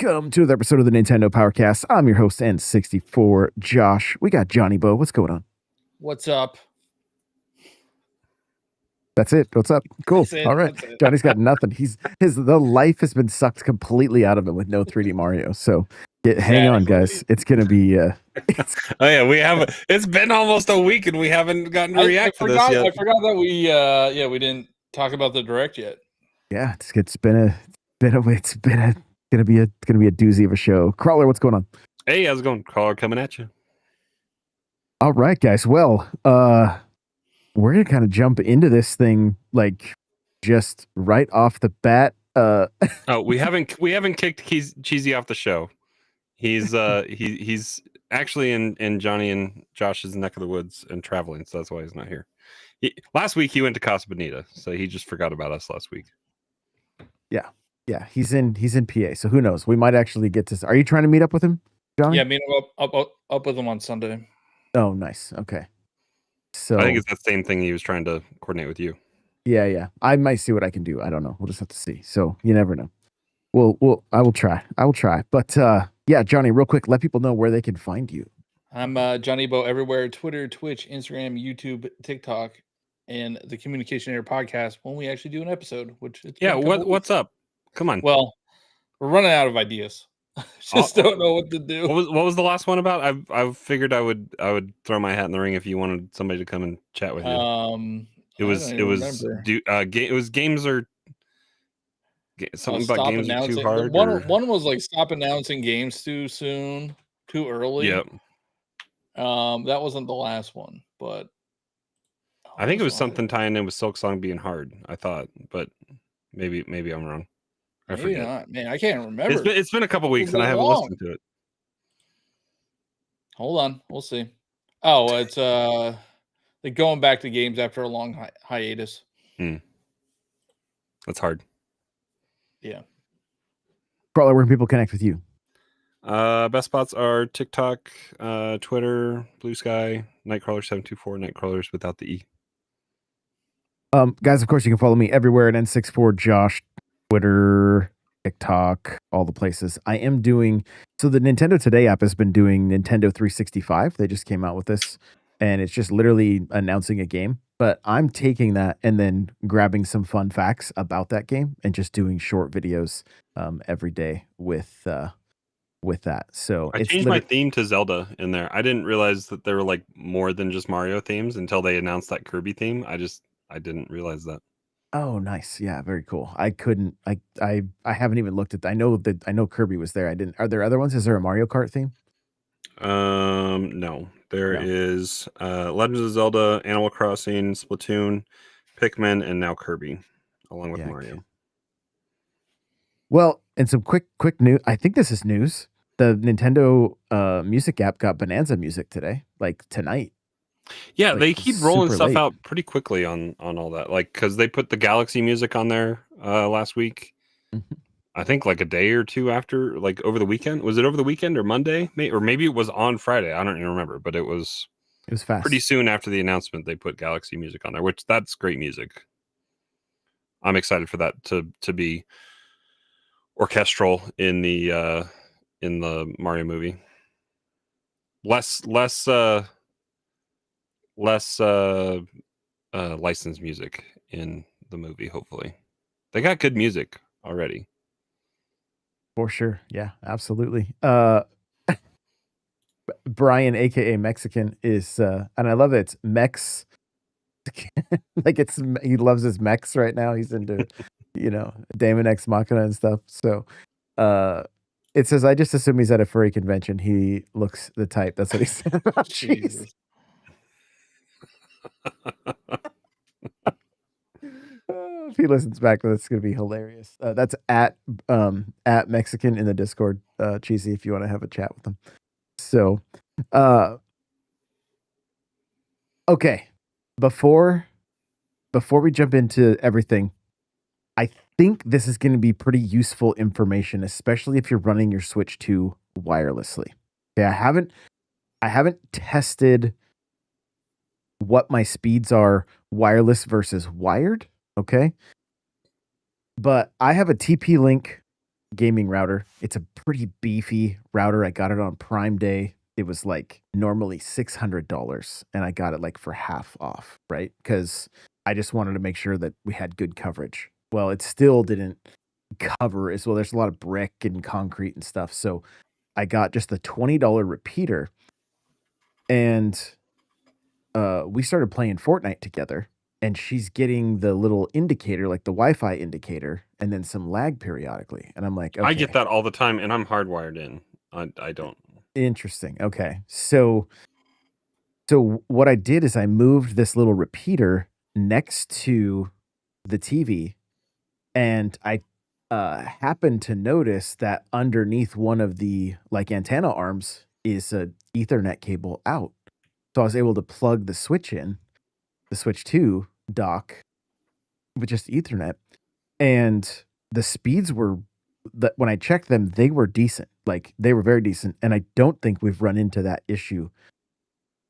Welcome to another episode of the Nintendo Powercast. I'm your host, N64 Josh. We got Johnny Bo. What's going on? What's up? That's it. What's up? Cool. All right. Johnny's got nothing. The life has been sucked completely out of him with no 3D Mario. So hang on, guys. It's gonna be. Oh yeah, we have. It's been almost a week and we haven't gotten to react to this yet. I forgot that we didn't talk about the direct yet. Yeah, it's gonna be a doozy of a show. Crawler, what's going on? Hey, how's it going? Crawler coming at you. All right, guys. Well, we're gonna kind of jump into this thing like just right off the bat. Oh, we haven't kicked Cheesy off the show. He's actually in Johnny and Josh's neck of the woods and traveling, so that's why he's not here. Last week he went to Casa Bonita, so he just forgot about us last week. Yeah, he's in PA, so who knows? We might actually get to. Are you trying to meet up with him, Johnny? Yeah, meet him up with him on Sunday. Oh, nice. Okay. So I think it's that same thing he was trying to coordinate with you. Yeah. I might see what I can do. I don't know. We'll just have to see. So you never know. I will try. But yeah, Johnny, real quick, let people know where they can find you. I'm Johnny Bo everywhere: Twitter, Twitch, Instagram, YouTube, TikTok, and the Communication Air podcast. When we actually do an episode, what's up? Come on. Well, we're running out of ideas. Just don't know what to do. What was the last one about? I figured I would throw my hat in the ring if you wanted somebody to come and chat with you. It was games or something about games are too hard. One was like stop announcing games too soon, too early. Yep. That wasn't the last one, but I think it was something tying in with Silk Song being hard. I thought, but maybe I'm wrong. I forget. Not. Man, I can't remember. It's been a couple weeks and I haven't listened to it. Hold on, we'll see. Oh, it's like going back to games after a long hiatus. That's hard. Yeah. Crawler, where can people connect with you? Best spots are TikTok, Twitter, Blue Sky, Nightcrawler724, Nightcrawlers without the E. Guys, of course, you can follow me everywhere at N64 Josh, Twitter, TikTok, all the places. I am doing so. The Nintendo Today app has been doing Nintendo 365. They just came out with this, and it's just literally announcing a game. But I'm taking that and then grabbing some fun facts about that game and just doing short videos every day with that. So I changed my theme to Zelda in there. I didn't realize that there were like more than just Mario themes until they announced that Kirby theme. I didn't realize that. Oh, nice. Yeah, very cool. I haven't even looked at that. I know Kirby was there. Are there other ones? Is there a Mario Kart theme? No. There is Legends of Zelda, Animal Crossing, Splatoon, Pikmin, and now Kirby, along with Mario. Okay. Well, and some quick news. I think this is news. The Nintendo music app got Bonanza music today, like tonight. Yeah, they keep rolling stuff out pretty quickly on all that. Like, because they put the Galaxy music on there last week. Mm-hmm. I think like a day or two after, like over the weekend. Was it over the weekend or Monday? Or maybe it was on Friday. I don't even remember, but it was fast. Pretty soon after the announcement, they put Galaxy music on there, which that's great music. I'm excited for that to be orchestral in the Mario movie. Less licensed music in the movie. Hopefully, they got good music already. For sure, yeah, absolutely. Brian, aka Mexican, is and I love it. It's Mex. Like he loves his mechs right now. He's into Damon X Machina and stuff. So it says, I just assume he's at a furry convention. He looks the type. That's what he said about Jesus. If he listens back, that's going to be hilarious. That's at Mexican in the Discord, Cheesy, if you want to have a chat with him. So, okay. Before we jump into everything, I think this is going to be pretty useful information, especially if you're running your Switch 2 wirelessly. Okay, I haven't tested what my speeds are wireless versus wired, okay? But I have a TP-Link gaming router. It's a pretty beefy router. I got it on Prime Day. It was like normally $600, and I got it like for half off, right? Because I just wanted to make sure that we had good coverage. Well, it still didn't cover as well. There's a lot of brick and concrete and stuff. So I got just the $20 repeater, and we started playing Fortnite together. And she's getting the little indicator, like the Wi-Fi indicator, and then some lag periodically. And I'm like, okay, I get that all the time, and I'm hardwired in. I don't. interesting. Okay, so what I did is I moved this little repeater next to the TV, and I happened to notice that underneath one of the like antenna arms is a Ethernet cable out. So I was able to plug the switch in, the Switch 2 dock with just Ethernet, and the speeds were that when I checked them, they were decent. Like they were very decent, and I don't think we've run into that issue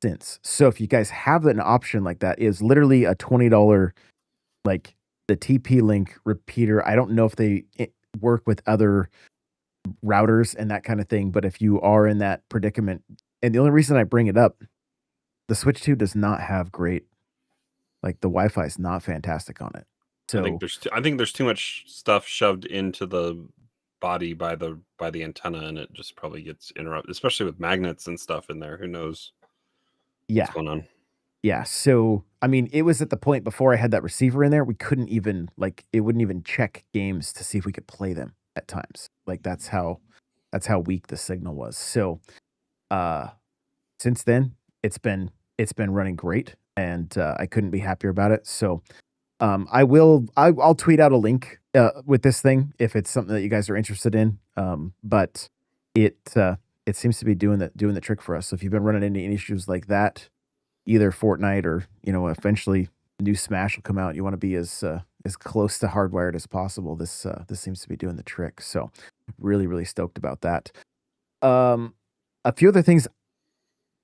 since. So if you guys have an option like that, is literally a $20 like the TP-Link repeater. I don't know if they work with other routers and that kind of thing, but if you are in that predicament, and the only reason I bring it up, the Switch 2 does not have great, like the Wi-Fi is not fantastic on it. So I think there's too much stuff shoved into the body by the antenna, and it just probably gets interrupted, especially with magnets and stuff in there. Who knows what's going on? Yeah. So, I mean, it was at the point before I had that receiver in there, we couldn't even it wouldn't even check games to see if we could play them at times. Like that's how weak the signal was. So, since then it's been running great, and I couldn't be happier about it. So, I'll tweet out a link with this thing if it's something that you guys are interested in. But it seems to be doing the trick for us. So if you've been running into any issues like that, either Fortnite or eventually new Smash will come out, you want to be as close to hardwired as possible. This seems to be doing the trick. So really stoked about that. A few other things.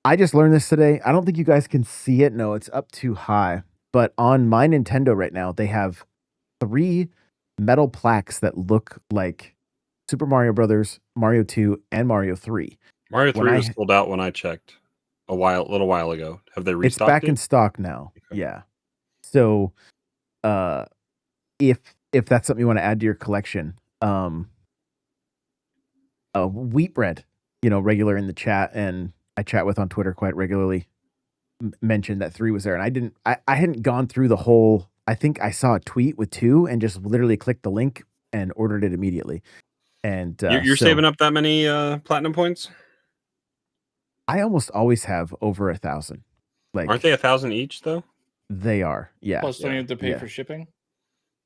I just learned this today. I don't think you guys can see it. No, it's up too high. But on my Nintendo right now, they have 3 metal plaques that look like Super Mario Brothers, Mario 2, and Mario 3. Mario 3 was sold out when I checked a little while ago. Have they restocked it? It's back in stock now. Okay. Yeah. So, if that's something you want to add to your collection, Wheat Bread, regular in the chat, and I chat with on Twitter quite regularly, mentioned that 3 was there, and I hadn't gone through the whole. I think I saw a tweet with 2 and just literally clicked the link and ordered it immediately. And you're saving up that many platinum points? I almost always have over 1,000. Like, aren't they 1,000 each though? They are, yeah. Plus, don't you have to pay for shipping?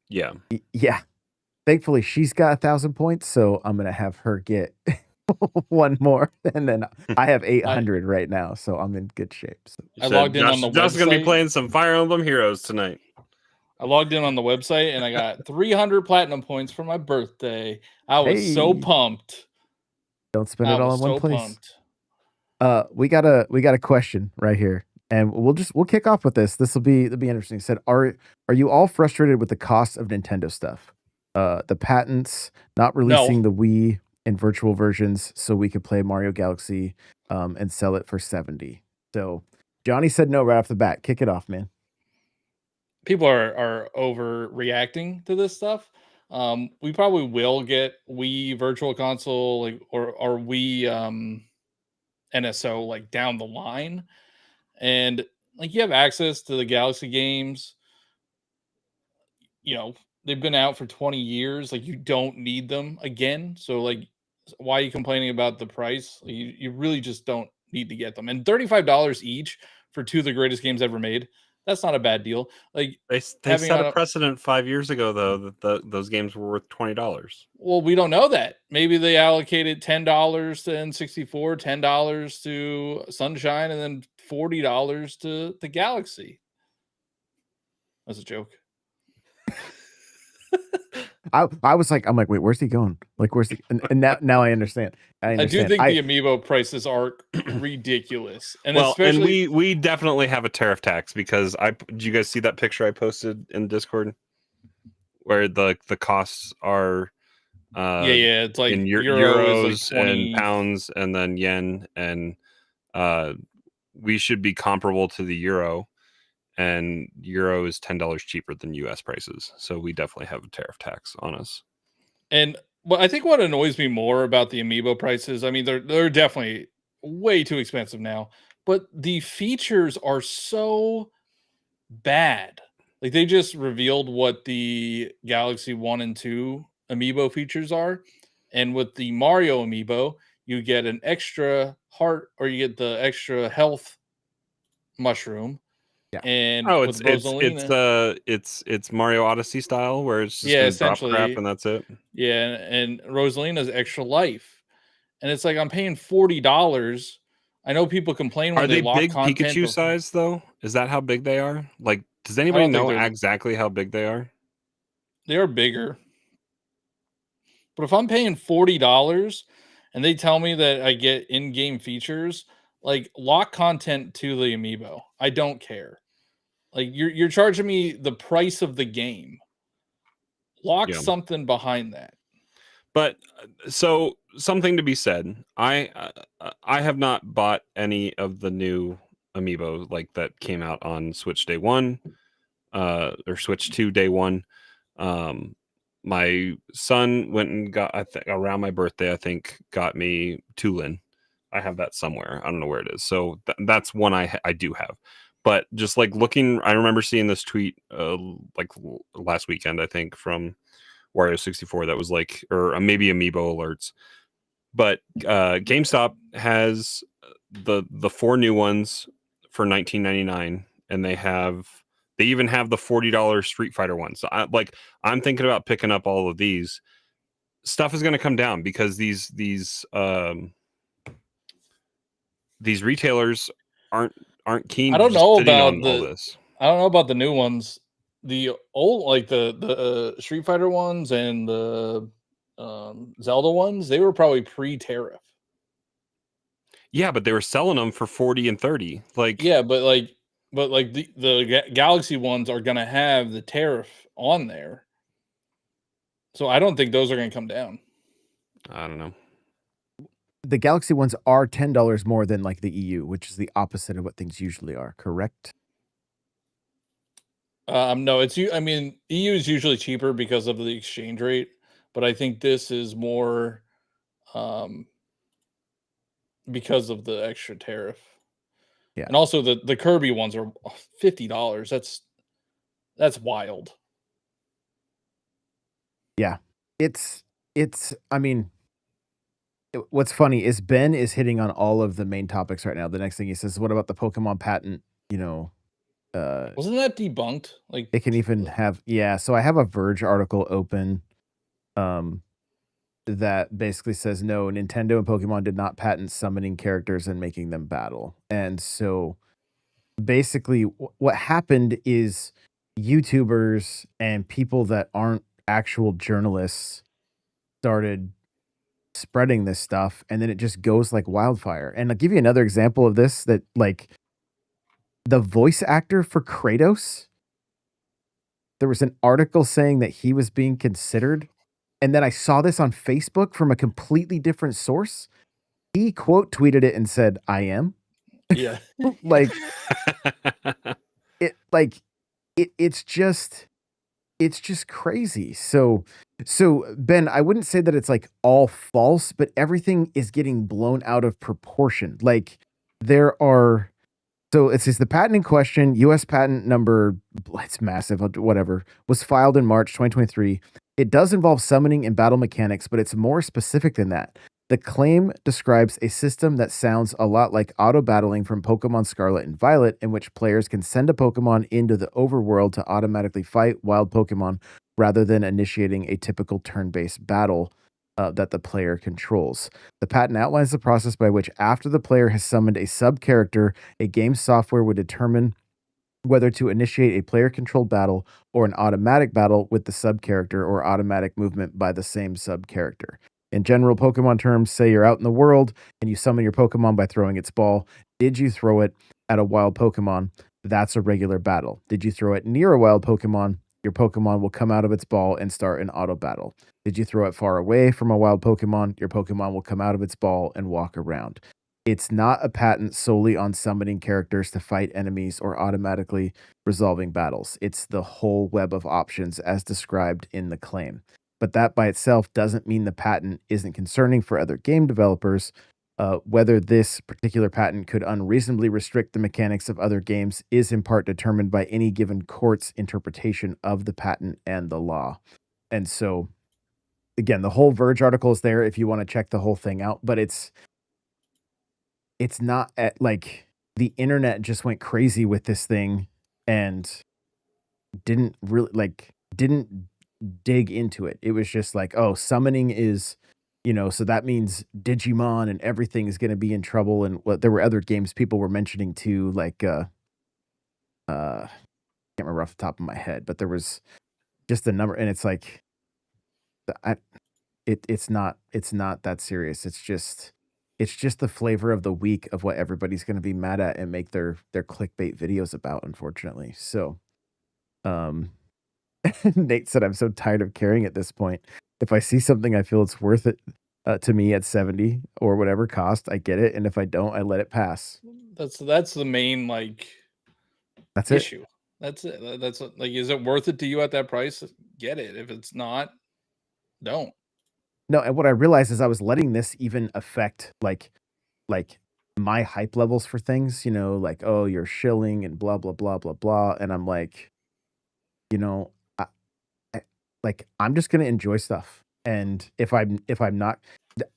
Yeah. Yeah. Thankfully, she's got 1,000 points, so I'm gonna have her get one more, and then I have 800 right now, so I'm in good shape. So. I logged in on the website. Josh's gonna be playing some Fire Emblem Heroes tonight. I logged in on the website and I got 300 platinum points for my birthday. I was so pumped. Don't spend it all in one place. We got a question right here, and we'll kick off with this. It'll be interesting. It said, are you all frustrated with the cost of Nintendo stuff? The patents, not releasing the Wii in virtual versions so we could play Mario Galaxy and sell it for $70. So Johnny said no right off the bat. Kick it off, man. People are overreacting to this stuff. We probably will get Wii Virtual Console or Wii NSO like down the line, and like you have access to the Galaxy games. They've been out for 20 years. Like you don't need them again. So like, why are you complaining about the price? You really just don't need to get them. And $35 each for 2 of the greatest games ever made. That's not a bad deal. Like they set a precedent 5 years ago, though, that those games were worth $20. Well, we don't know that. Maybe they allocated $10 to N64, $10 to Sunshine, and then $40 to the Galaxy. That's a joke. I was like, I'm like, wait, where's he going? Like, where's he? And now I understand. I do think the amiibo prices are ridiculous, and especially and we definitely have a tariff tax because did you guys see that picture I posted in Discord where the costs are Yeah. It's like in euro is like euros 20. and pounds, and then yen, and we should be comparable to the euro, and euro is $10 cheaper than US prices, so we definitely have a tariff tax on us. And I think what annoys me more about the amiibo prices, I mean, they're definitely way too expensive now, but the features are so bad. Like they just revealed what the Galaxy 1 and 2 amiibo features are. And with the Mario amiibo, you get an extra heart or you get the extra health mushroom. Yeah. And Oh, with Rosalina, it's Mario Odyssey style, where it's just yeah, gonna drop crap essentially, and that's it. yeah, and Rosalina's extra life. And it's like I'm paying $40. I know people complain Are when they they lock big content Pikachu of size though? Is that how big they are? Like, does I anybody don't think know they're exactly how big they are? they are bigger. But if I'm paying $40 and they tell me that I get in-game features, like lock content to the amiibo. I don't care. Like you're charging me the price of the game. Lock Yeah. something behind that. But so something to be said. I have not bought any of the new amiibo like that came out on Switch Day 1 or Switch 2 Day 1. My son went and got around my birthday, I think, got me Tulin. I have that somewhere. I don't know where it is. So that's one I do have. But just like looking, I remember seeing this tweet like last weekend, I think, from Wario 64 that was like, or maybe Amiibo alerts. But GameStop has the 4 new ones for $19.99, and they even have the $40 Street Fighter ones. So I'm thinking about picking up all of these. Stuff is going to come down because these retailers aren't keen I to don't just know sitting about on all this. the new ones. The old like the Street Fighter ones and the Zelda ones, they were probably pre-tariff. Yeah, but they were selling them for 40 and 30. Like, Yeah, but like the Galaxy ones are gonna have the tariff on there, so I don't think those are gonna come down. I don't know. The Galaxy ones are $10 more than like the EU, which is the opposite of what things usually are, correct? No, I mean, EU is usually cheaper because of the exchange rate, but I think this is more um, because of the extra tariff. Yeah. And also the Kirby ones are $50. That's wild. Yeah. It's I mean, what's funny is Ben is hitting on all of the main topics right now. The next thing he says, what about the Pokemon patent? You know, Wasn't that debunked? Like, it can even have, yeah. So I have a Verge article open that basically says, no, Nintendo and Pokemon did not patent summoning characters and making them battle. And so basically what happened is YouTubers and people that aren't actual journalists started spreading this stuff, and then it just goes like wildfire. And I'll give you another example of this, that like the voice actor for Kratos, there was an article saying that he was being considered, and then I saw this on Facebook from a completely different source. He quote tweeted it and said, I am. yeah. Like it's just crazy. So Ben, I wouldn't say that it's like all false, but everything is getting blown out of proportion. Like there are, so it says the patent in question, US patent number, it's massive, whatever, was filed in March 2023. It does involve summoning and battle mechanics, but it's more specific than that. The claim describes a system that sounds a lot like auto battling from Pokemon Scarlet and Violet, in which players can send a Pokemon into the overworld to automatically fight wild Pokemon rather than initiating a typical turn-based battle that the player controls. The patent outlines the process by which, after the player has summoned a sub-character, a game software would determine whether to initiate a player-controlled battle or an automatic battle with the sub-character, or automatic movement by the same sub-character. In general Pokemon terms, say you're out in the world and you summon your Pokemon by throwing its ball. Did you throw it at a wild Pokemon? That's a regular battle. Did you throw it near a wild Pokemon? your Pokemon will come out of its ball and start an auto battle. Did you throw it far away from a wild Pokemon? Your Pokemon will come out of its ball and walk around. It's not a patent solely on summoning characters to fight enemies or automatically resolving battles. It's the whole web of options as described in the claim. But that by itself doesn't mean the patent isn't concerning for other game developers. Whether this particular patent could unreasonably restrict the mechanics of other games is in part determined by any given court's interpretation of the patent and the law. And so, again, the whole Verge article is there if you want to check the whole thing out, but it's not like the internet just went crazy with this thing and didn't dig into it. It was just like, oh, summoning is, so that means Digimon and everything is going to be in trouble. And what there were other games people were mentioning too, like can't remember off the top of my head, but there was just a number, and it's like, it's not that serious. It's just the flavor of the week of what everybody's going to be mad at and make their clickbait videos about, unfortunately. So, Nate said, I'm so tired of caring at this point. If I see something I feel it's worth it to me at 70 or whatever cost, I get it. And if I don't, I let it pass. That's the main That's issue. That's it. That's like, is it worth it to you at that price? Get it. If it's not, don't. No, and what I realized is I was letting this even affect like my hype levels for things, like, oh, you're shilling and blah, blah, blah, blah, blah. And I'm like, I'm just going to enjoy stuff. And if I'm not,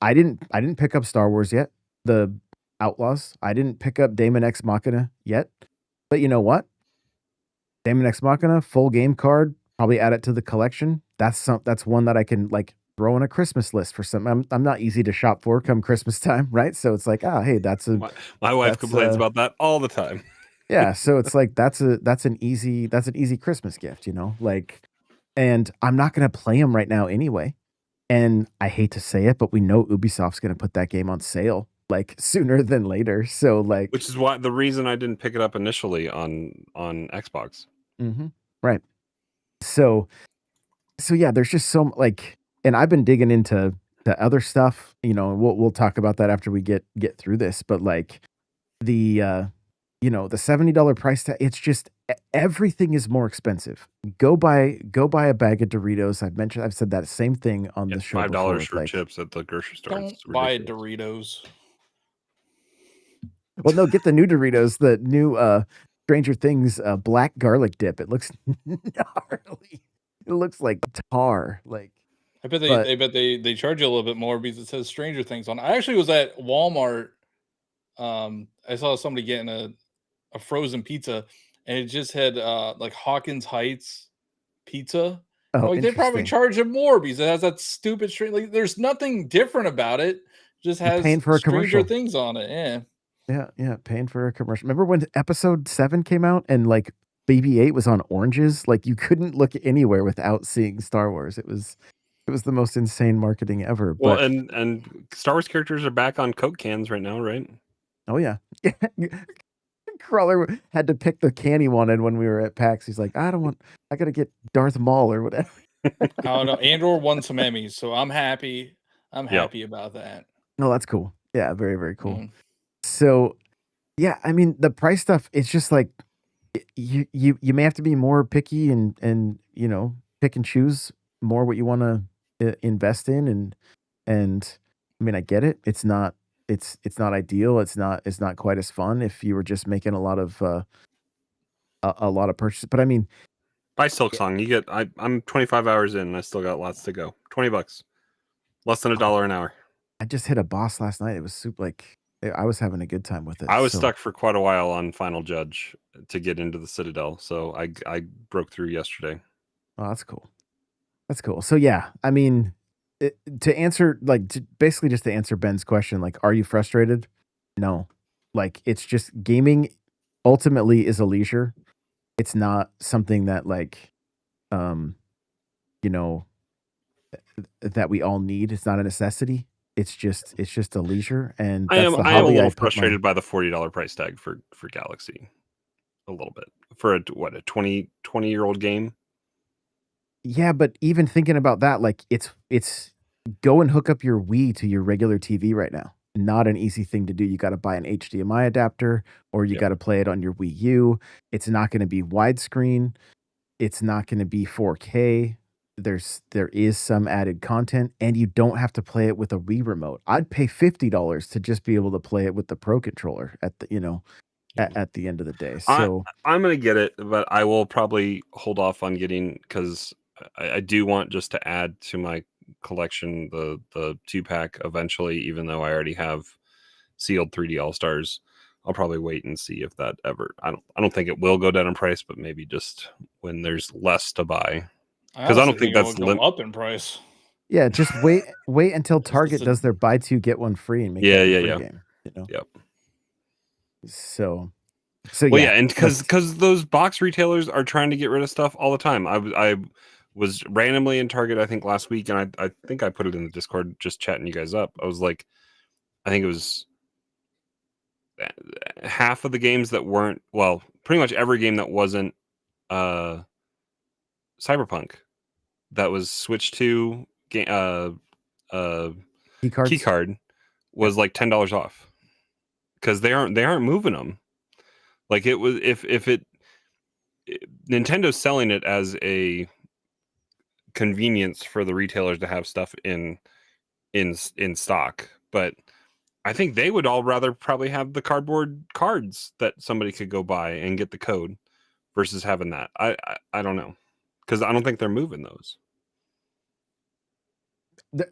I didn't pick up Star Wars yet, the Outlaws. I didn't pick up Daemon X Machina yet, but you know what? Daemon X Machina, full game card, probably add it to the collection. That's one that I can like throw on a Christmas list for some. I'm not easy to shop for come Christmas time, right? So it's like, hey, that's a. My wife complains about that all the time. Yeah, so it's like that's an easy Christmas gift, like, and I'm not gonna play them right now anyway. And I hate to say it, but we know Ubisoft's gonna put that game on sale like sooner than later. So like, which is why the reason I didn't pick it up initially on Xbox. Mm-hmm. Right. So yeah, there's just so like, and I've been digging into the other stuff. We'll talk about that after we get through this. But like the the $70 price tag, it's just everything is more expensive. Go buy a bag of Doritos. I've said that same thing on the show. $5 for chips at the grocery store. Don't buy Doritos. Well, no, get the new Doritos, the new Stranger Things black garlic dip. It looks gnarly. It looks like tar. Like I bet they charge you a little bit more because it says Stranger Things on. I actually was at Walmart. I saw somebody getting a frozen pizza, and it just had like Hawkins Heights pizza. Oh, like they probably charge it more because it has that stupid string. Like there's nothing different about it. It just has paying for a Stranger commercial. Things on it. Yeah, paying for a commercial. Remember when episode 7 came out and like BB-8 was on oranges? Like you couldn't look anywhere without seeing Star Wars. It was the most insane marketing ever. Well, and Star Wars characters are back on Coke cans right now, right? Oh yeah. Crawler had to pick the can he wanted when we were at PAX. He's like, I gotta get Darth Maul or whatever. I don't know. Andor won some Emmys, so I'm happy. I'm happy about that. No, that's cool. Yeah, very, very cool. So yeah, I mean the price stuff, it's just like you may have to be more picky and pick and choose more what you want to invest in, and I mean I get it. It's not ideal. It's not quite as fun if you were just making a lot of purchases. But I mean, buy Silksong. You get. I'm 25 hours in, and I still got lots to go. $20, less than $1 an hour. I just hit a boss last night. It was super. Like I was having a good time with it. I was stuck for quite a while on Final Judge to get into the Citadel, so I broke through yesterday. Oh, that's cool. That's cool. So yeah, I mean, basically just to answer Ben's question, like, are you frustrated? No, like it's just gaming. Ultimately, is a leisure. It's not something that like, that we all need. It's not a necessity. It's just a leisure, and I am a little frustrated by the $40 price tag for Galaxy. A little bit for a 20-year-old game. Yeah, but even thinking about that, like it's go and hook up your Wii to your regular TV right now. Not an easy thing to do. You got to buy an HDMI adapter or you Yep. got to play it on your Wii U. It's not going to be widescreen. It's not going to be 4K. There is some added content and you don't have to play it with a Wii remote. I'd pay $50 to just be able to play it with the Pro controller at the, Yeah. at the end of the day. So I'm gonna get it, but I will probably hold off on getting because I do want just to add to my collection the 2-pack eventually, even though I already have sealed 3D All Stars. I'll probably wait and see if that ever. I don't think it will go down in price, but maybe just when there's less to buy. Because I don't think it that's will go up in price. yeah, just wait until It's Target a- does their buy two get one free and make Yeah, that your yeah, free yeah. game. Yep. So Well, yeah, yeah, and like, because those box retailers are trying to get rid of stuff all the time. I was randomly in Target, I think last week, and I think I put it in the Discord, just chatting you guys up. I was like, I think it was half of the games that weren't, well, pretty much every game that wasn't Cyberpunk that was Switch 2 key cards. key card was like $10 off because they aren't moving them. Like it was if Nintendo's selling it as a convenience for the retailers to have stuff in stock, but I think they would all rather probably have the cardboard cards that somebody could go buy and get the code versus having that. I don't know, because I don't think they're moving those.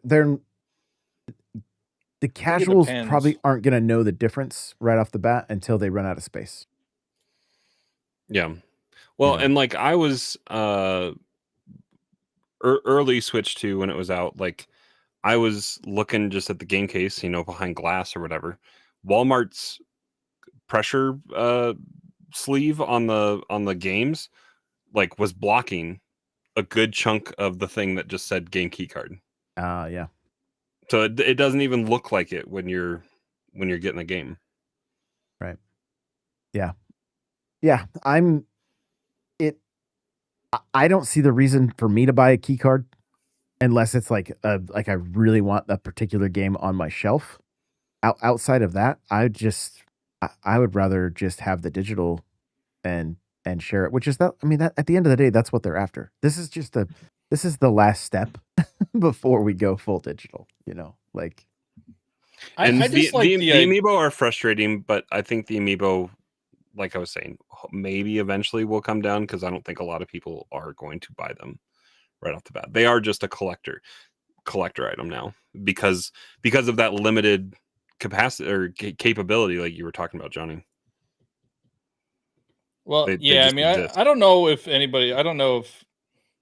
They're the casuals depends. probably aren't going to know the difference right off the bat until they run out of space. Yeah. Well, and like I was early Switch 2 when it was out, like I was looking just at the game case, behind glass or whatever. Walmart's pressure sleeve on the games like was blocking a good chunk of the thing that just said game key card. Yeah. So it doesn't even look like it when you're getting the game. Right. Yeah. Yeah. I don't see the reason for me to buy a key card unless it's like I really want a particular game on my shelf. Outside of that, I would rather just have the digital and share it, which is that, I mean, that at the end of the day, that's what they're after. This is the last step before we go full digital, like. And I just like the amiibo are frustrating, but I think the amiibo, like I was saying, maybe eventually will come down because I don't think a lot of people are going to buy them right off the bat. They are just a collector item now because of that limited capacity or capability, like you were talking about, Johnny. Well, They I just mean, exist. I don't know if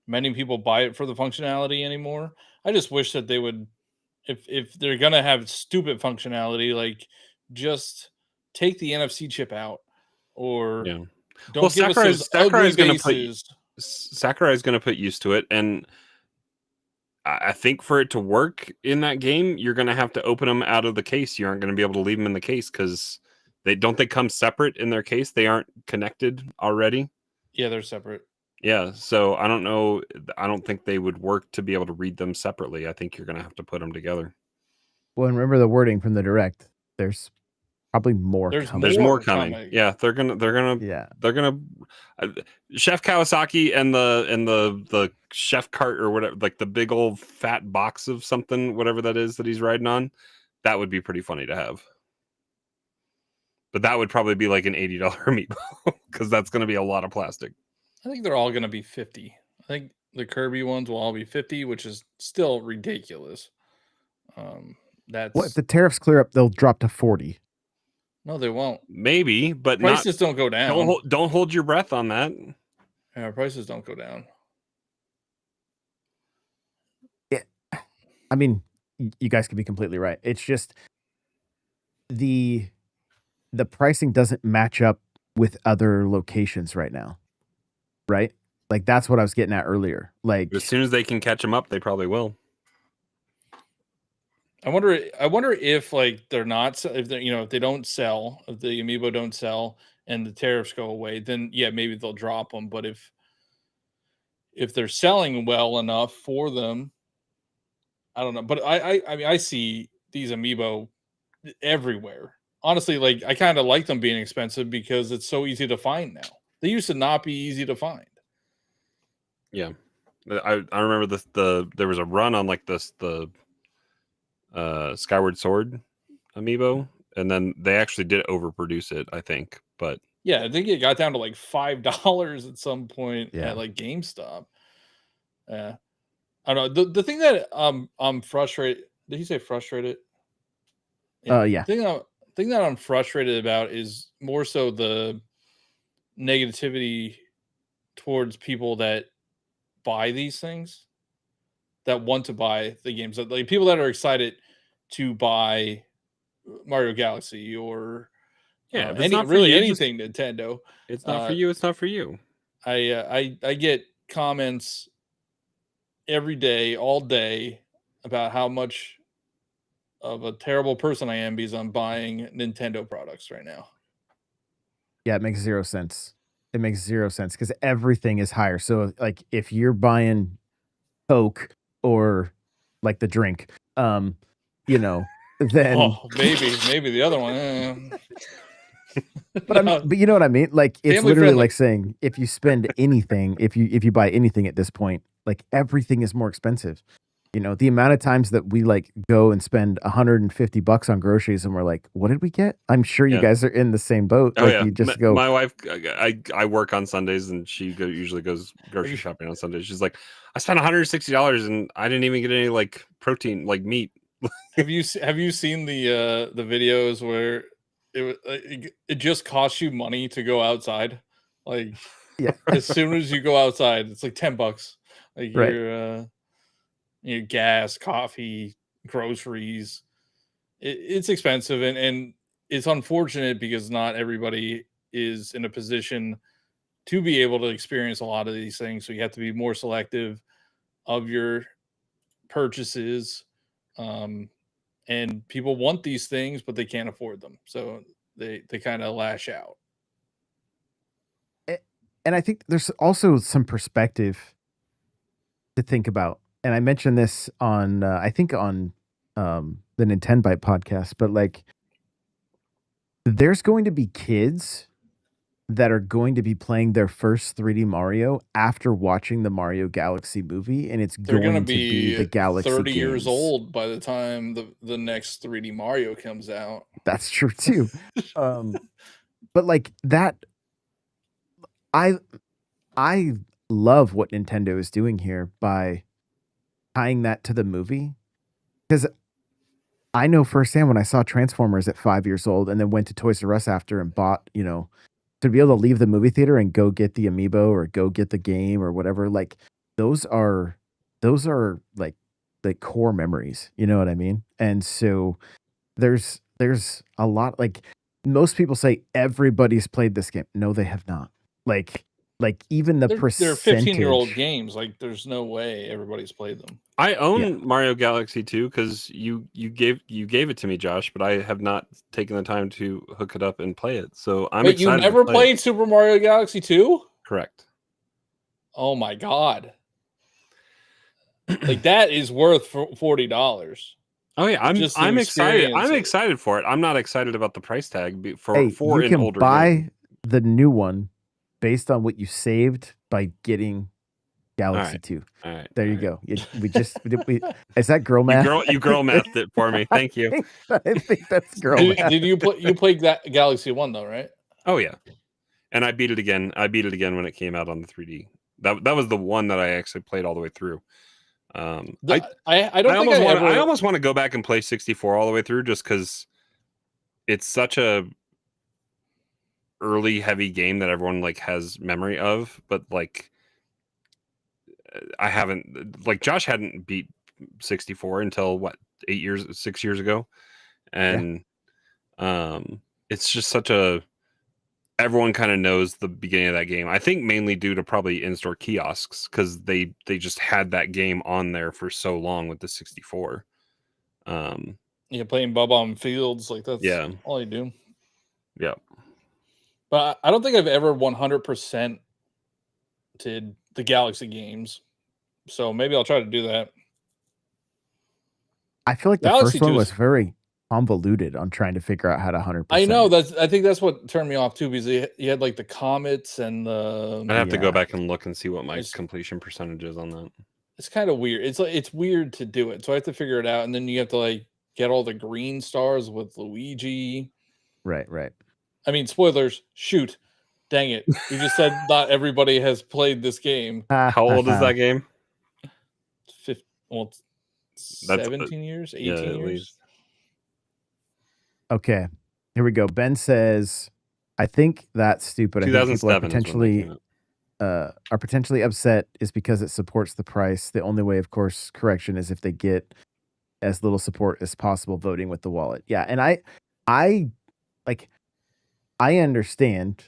many people buy it for the functionality anymore. I just wish that they would, if they're gonna have stupid functionality, like just take the NFC chip out, or Yeah. don't give us those Sakurai's ugly going bases. Sakurai's going to put used to it, and I think for it to work in that game, you're going to have to open them out of the case. You aren't going to be able to leave them in the case because they come separate in their case. They aren't connected already. Yeah, they're separate. Yeah, so I don't know. I don't think they would work to be able to read them separately. I think you're going to have to put them together. Well, and remember the wording from the direct. There's probably more coming. There's more coming. Yeah, they're gonna Chef Kawasaki and the chef cart or whatever, like the big old fat box of something, whatever that is that he's riding on. That would be pretty funny to have. But that would probably be like an $80 amiibo because that's going to be a lot of plastic. I think they're all going to be 50. I think the Kirby ones will all be 50, which is still ridiculous. That's What if the tariffs clear up? They'll drop to 40. No, they won't. Maybe, but prices don't go down. Don't hold your breath on that. Yeah, prices don't go down. Yeah, I mean, you guys could be completely right. It's just the pricing doesn't match up with other locations right now, right? Like that's what I was getting at earlier. Like as soon as they can catch them up, they probably will. I wonder if like they're not, if they if they don't sell, if the amiibo don't sell and the tariffs go away, then yeah, maybe they'll drop them. But if if they're selling well enough for them, I don't know. But I mean, I see these amiibo everywhere. Honestly, like I kind of like them being expensive because it's so easy to find now. They used to not be easy to find. Yeah, I remember there was a run on like the Skyward Sword amiibo, and then they actually did overproduce it, I think. But yeah, I think it got down to like $5 at some point Yeah. at like GameStop. Yeah, I don't know. The thing that I'm frustrated. Did he say frustrated? Yeah. Thing that I'm frustrated about is more so the negativity towards people that buy these things, that want to buy the games, like people that are excited to buy Mario Galaxy or yeah, if it's not for really you, just anything Nintendo. it's not for you. It's not for you. I get comments every day, all day, about how much of a terrible person I am because I'm buying Nintendo products right now. Yeah, it makes zero sense. It makes zero sense because everything is higher. So, like, if you're buying Coke or like the drink, you know, then Oh, maybe the other one. but you know what I mean? Like, it's Family literally friendly. like saying if you spend anything, if you buy anything at this point, like everything is more expensive. You know, the amount of times that we like go and spend $150 on groceries and we're like, what did we get? I'm sure you Yeah. guys are in the same boat. Oh Like yeah, you just go, my wife. I work on Sundays, and she usually goes grocery shopping on Sundays. She's like, I spent $160 and I didn't even get any like protein, like meat. Have you seen the videos where it just costs you money to go outside? Like yeah, as soon as you go outside, it's like $10. Like right. your gas, coffee, groceries. It's expensive and it's unfortunate because not everybody is in a position to be able to experience a lot of these things. So you have to be more selective of your purchases. And people want these things, but they can't afford them. So they kind of lash out. And I think there's also some perspective to think about. And I mentioned this on, I think on the Nintendo Byte podcast, but like, there's going to be kids that are going to be playing their first 3D Mario after watching the Mario Galaxy movie, and it's They're going gonna to be be the Galaxy 30 years games. old by the time the next 3D Mario comes out. That's true too. But like that, I love what Nintendo is doing here by tying that to the movie, because I know firsthand when I saw Transformers at 5 years old and then went to Toys R Us after and bought, you know, to be able to leave the movie theater and go get the amiibo or go get the game or whatever, like those are like the core memories, you know what I mean? And so there's a lot, like most people say everybody's played this game. No, they have not. Like even the They're 15-year-old percentage. games. Like there's no way everybody's played them. I own Mario Galaxy 2 because you gave it to me, Josh, but I have not taken the time to hook it up and play it. So I'm Wait, excited. you never to play played it. Super Mario Galaxy 2? Correct. Oh my god. Like that is worth $40. Oh yeah, I'm Just to excited. experience I'm it. excited for it. I'm not excited about the price tag for Hey, you an can older buy game. the new one based on what you saved by getting Galaxy right. 2. All right. There all you right. go. We is that girl math? You girl mathed it for me. Thank you. I think that's girl math. Did you play that Galaxy 1 though, right? Oh yeah. And I beat it again. I beat it again when it came out on the 3D. That was the one that I actually played all the way through. I don't think I almost want to go back and play 64 all the way through just because it's such a early heavy game that everyone like has memory of, but like I haven't, like Josh hadn't beat 64 until what 6 years ago, and it's just such a, everyone kind of knows the beginning of that game. I think mainly due to probably in-store kiosks because they just had that game on there for so long with the 64. Yeah, playing Bob-omb Fields, like that's all you do. Yeah. But I don't think I've ever 100% did the Galaxy games. So maybe I'll try to do that. I feel like the Galaxy first one 2 was is- very convoluted on trying to figure out how to 100%. I know I think that's what turned me off too, because you had like the comets and the. I'd have to go Yeah. back and look and see what my It's- completion percentage is on that. It's kind of weird. It's like it's weird to do it, so I have to figure it out, and then you have to like get all the green stars with Luigi. Right. I mean, spoilers. Shoot, dang it! We just said not everybody has played this game. How old is that game? Well, That's 17 years, 18 yeah, at years. least. Okay, here we go. Ben says, "I think that's stupid. I think people are 2007 is when they came out. potentially upset is because it supports the price. The only way, of course, correction is if they get as little support as possible voting with the wallet. Yeah, and I understand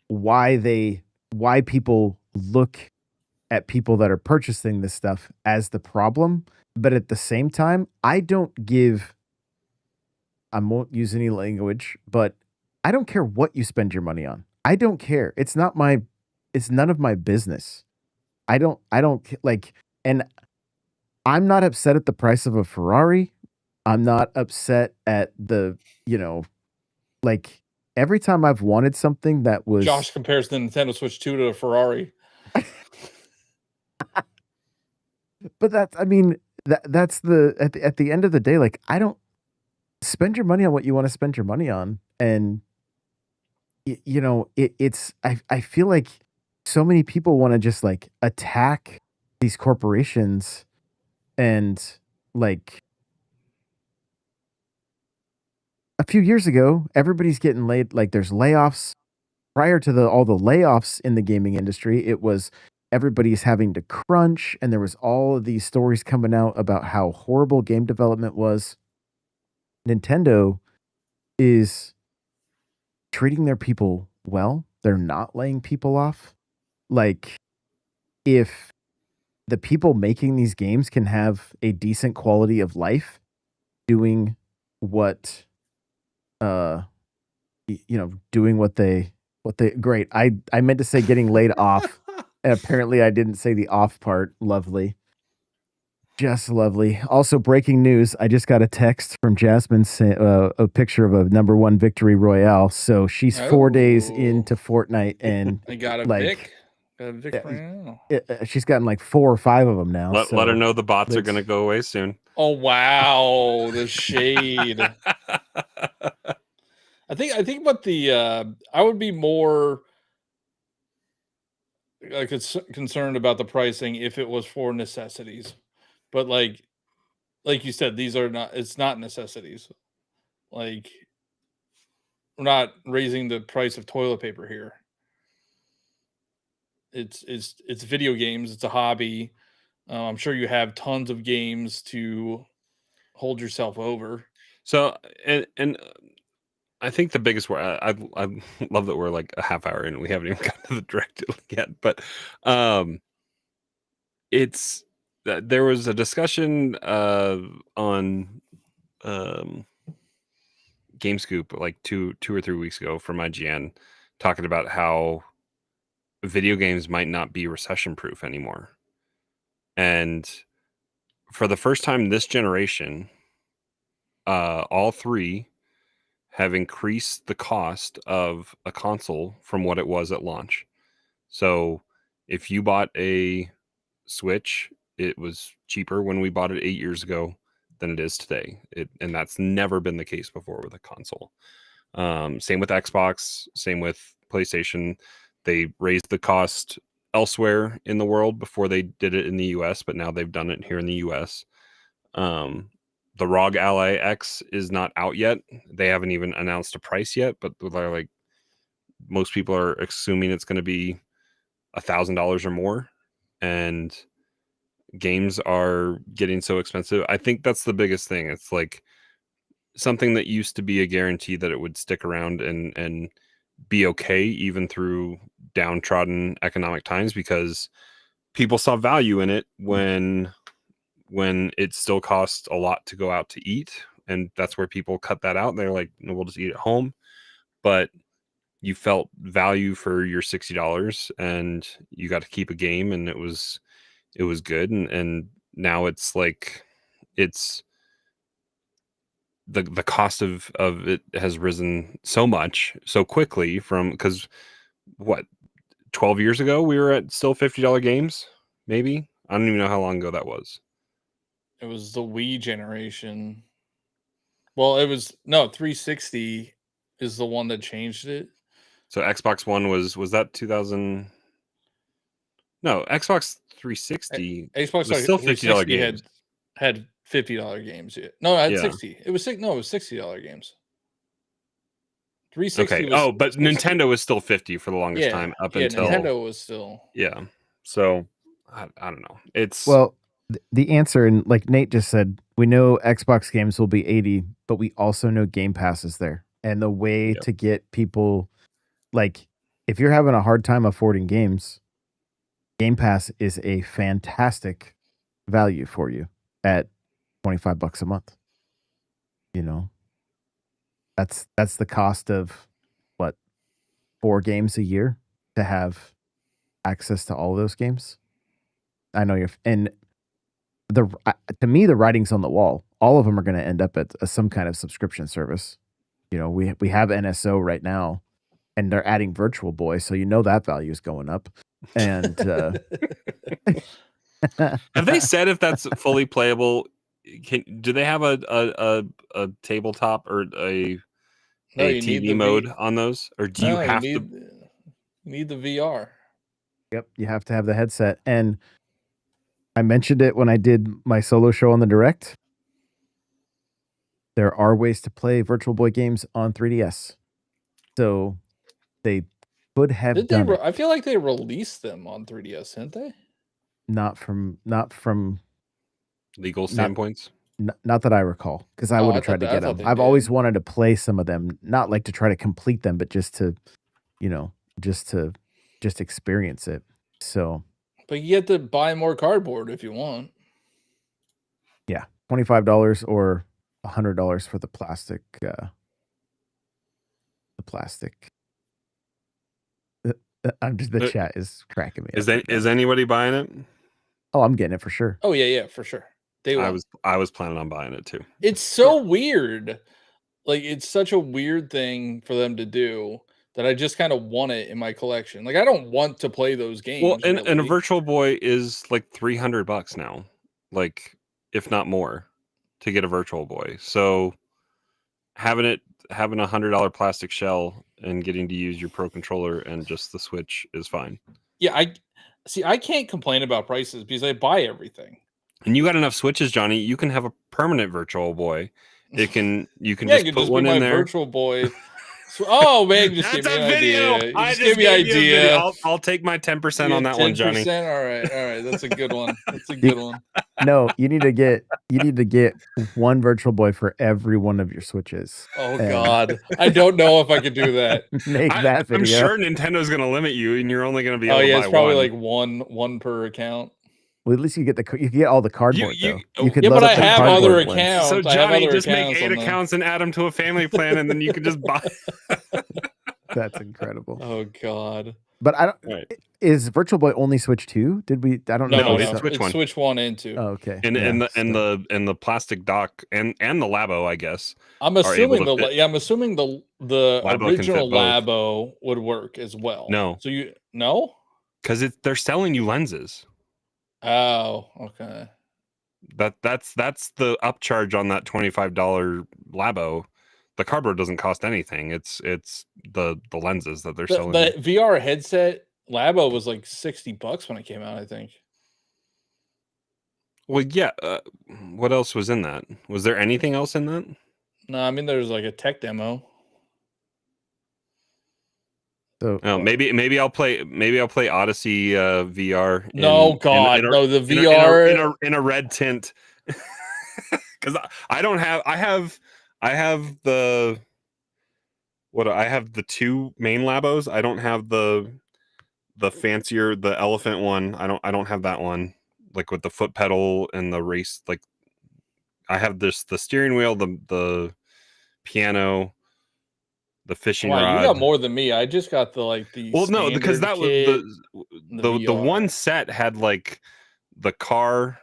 why people look at people that are purchasing this stuff as the problem, but at the same time, I won't use any language, but I don't care what you spend your money on. I don't care. It's none of my business. I don't like, and I'm not upset at the price of a Ferrari. I'm not upset at the, like every time I've wanted something that was Josh compares the Nintendo Switch 2 to a Ferrari. But that's at the end of the day, like I don't spend your money on what you want to spend your money on, and I feel like so many people want to just like attack these corporations, and like a few years ago, everybody's getting laid. Like there's layoffs. Prior to all the layoffs in the gaming industry, it was everybody's having to crunch, and there was all of these stories coming out about how horrible game development was. Nintendo is treating their people well. They're not laying people off. Like, if the people making these games can have a decent quality of life doing what doing what they great. I meant to say getting laid off, and apparently I didn't say the off part. Lovely. Just lovely. Also, breaking news. I just got a text from Jasmine a picture of a #1 victory royale. So she's 4 days Oh. into Fortnite, and I got a like, Vic. Got a Vic Royale. She's gotten like 4 or 5 of them now. Let her so know the bots are it's- going to go away soon. Oh wow, the shade. I think what I would be more concerned about the pricing if it was for necessities, but like you said, these are not. It's not necessities. Like we're not raising the price of toilet paper here. It's video games. It's a hobby. I'm sure you have tons of games to hold yourself over. So and I think the biggest word I love that we're like a half hour in and we haven't even gotten to the direct yet, but it's there was a discussion on GameScoop like two or 3 weeks ago from IGN talking about how video games might not be recession proof anymore. And for the first time this generation, all three have increased the cost of a console from what it was at launch. So if you bought a Switch, it was cheaper when we bought it 8 years ago than it is today. And that's never been the case before with a console. Same with Xbox, same with PlayStation. They raised the cost elsewhere in the world before they did it in the US, but now they've done it here in the US. The ROG Ally X is not out yet. They haven't even announced a price yet, but they're like most people are assuming it's going to be $1,000 or more, and games are getting so expensive. I think that's the biggest thing. It's like something that used to be a guarantee that it would stick around and be okay even through downtrodden economic times, because people saw value in it when it still costs a lot to go out to eat, and that's where people cut that out. They're like, no, we'll just eat at home. But you felt value for your $60 and you got to keep a game, and it was good. And now it's like it's the cost of it has risen so much so quickly from, because what, 12 years ago we were at still $50 games, maybe. I don't even know how long ago that was. It was the Wii generation. Well, it was 360 is the one that changed it. So Xbox One was that 2000? No, Xbox 360 Xbox was still $50 360 games. had $50 games. No, it had Yeah. 60. It was $60 games. 360 Okay. was Oh, but 60. Nintendo was still 50 for the longest time up until Nintendo was still. Yeah. So I don't know. It's Well, the answer, and like Nate just said, we know Xbox games will be 80, but we also know Game Pass is there. And the way Yep. to get people, like, if you're having a hard time affording games, Game Pass is a fantastic value for you at $25 a month. You know, that's the cost of what, 4 games a year to have access to all of those games. I know and to me, the writing's on the wall. All of them are going to end up at some kind of subscription service. You know, we have NSO right now, and they're adding Virtual Boy, so you know that value is going up. And have they said if that's fully playable? Do they have a tabletop or a TV mode on those, or do you have to? You need the VR. Yep, you have to have the headset. And I mentioned it when I did my solo show on the Direct. There are ways to play Virtual Boy games on 3DS. So they could have done it. I feel like they released them on 3DS, didn't they? Not from legal standpoints. Not that I recall, because I would have tried to get them. I've always wanted to play some of them, not like to try to complete them, but just to, just experience it. So, but you have to buy more cardboard if you want. Yeah, $25 or $100 for the plastic. The chat is cracking me. Is anybody buying it? Oh, I'm getting it for sure. Oh yeah, for sure. I was planning on buying it too. It's so weird. Like, it's such a weird thing for them to do that I just kind of want it in my collection. Like, I don't want to play those games. Well, and a Virtual Boy is like $300 now, like if not more, to get a Virtual Boy. So having a $100 plastic shell and getting to use your Pro Controller and just the Switch is fine. Yeah, I can't complain about prices because I buy everything. And you got enough Switches, Johnny. You can have a permanent Virtual Boy. You can just put one in there. Virtual Boy. Oh man, just give me an idea. I just gave me an idea. I'll take my 10% on that one, Johnny. All right. That's a good one. That's a good one. No, you need to get one Virtual Boy for every one of your Switches. Oh God, I don't know if I could do that. Make that video. I'm sure Nintendo's going to limit you, and you're only going to be able to buy it's probably like one per account. Well, at least you get all the cardboard though. You could but I have other accounts. So Johnny, just make 8 accounts and add them to a family plan, and then you can just buy. That's incredible. Oh God! But I don't. Right. Is Virtual Boy only Switch 2? Did we? I don't know. No, it's Switch 1. Switch 1 and 2. Oh, okay. And the plastic dock and the Labo, I guess. I'm assuming the original Labo would work as well. No. So no? Because they're selling you lenses. Oh, okay. That's the upcharge on that $25 Labo. The cardboard doesn't cost anything. It's the lenses that they're selling. The VR headset Labo was like $60 when it came out, I think. Well, yeah. What else was in that? Was there anything else in that? No, I mean there's like a tech demo. So maybe I'll play Odyssey VR. No, the VR in a red tint. Because I have the 2 main Labos. I don't have the fancier, the elephant one. I don't have that one, like with the foot pedal and the race. Like I have the steering wheel, the piano, the fishing Wow, rod. you got more than me. I just got the Well, no, because that was kit, the one set had like the car,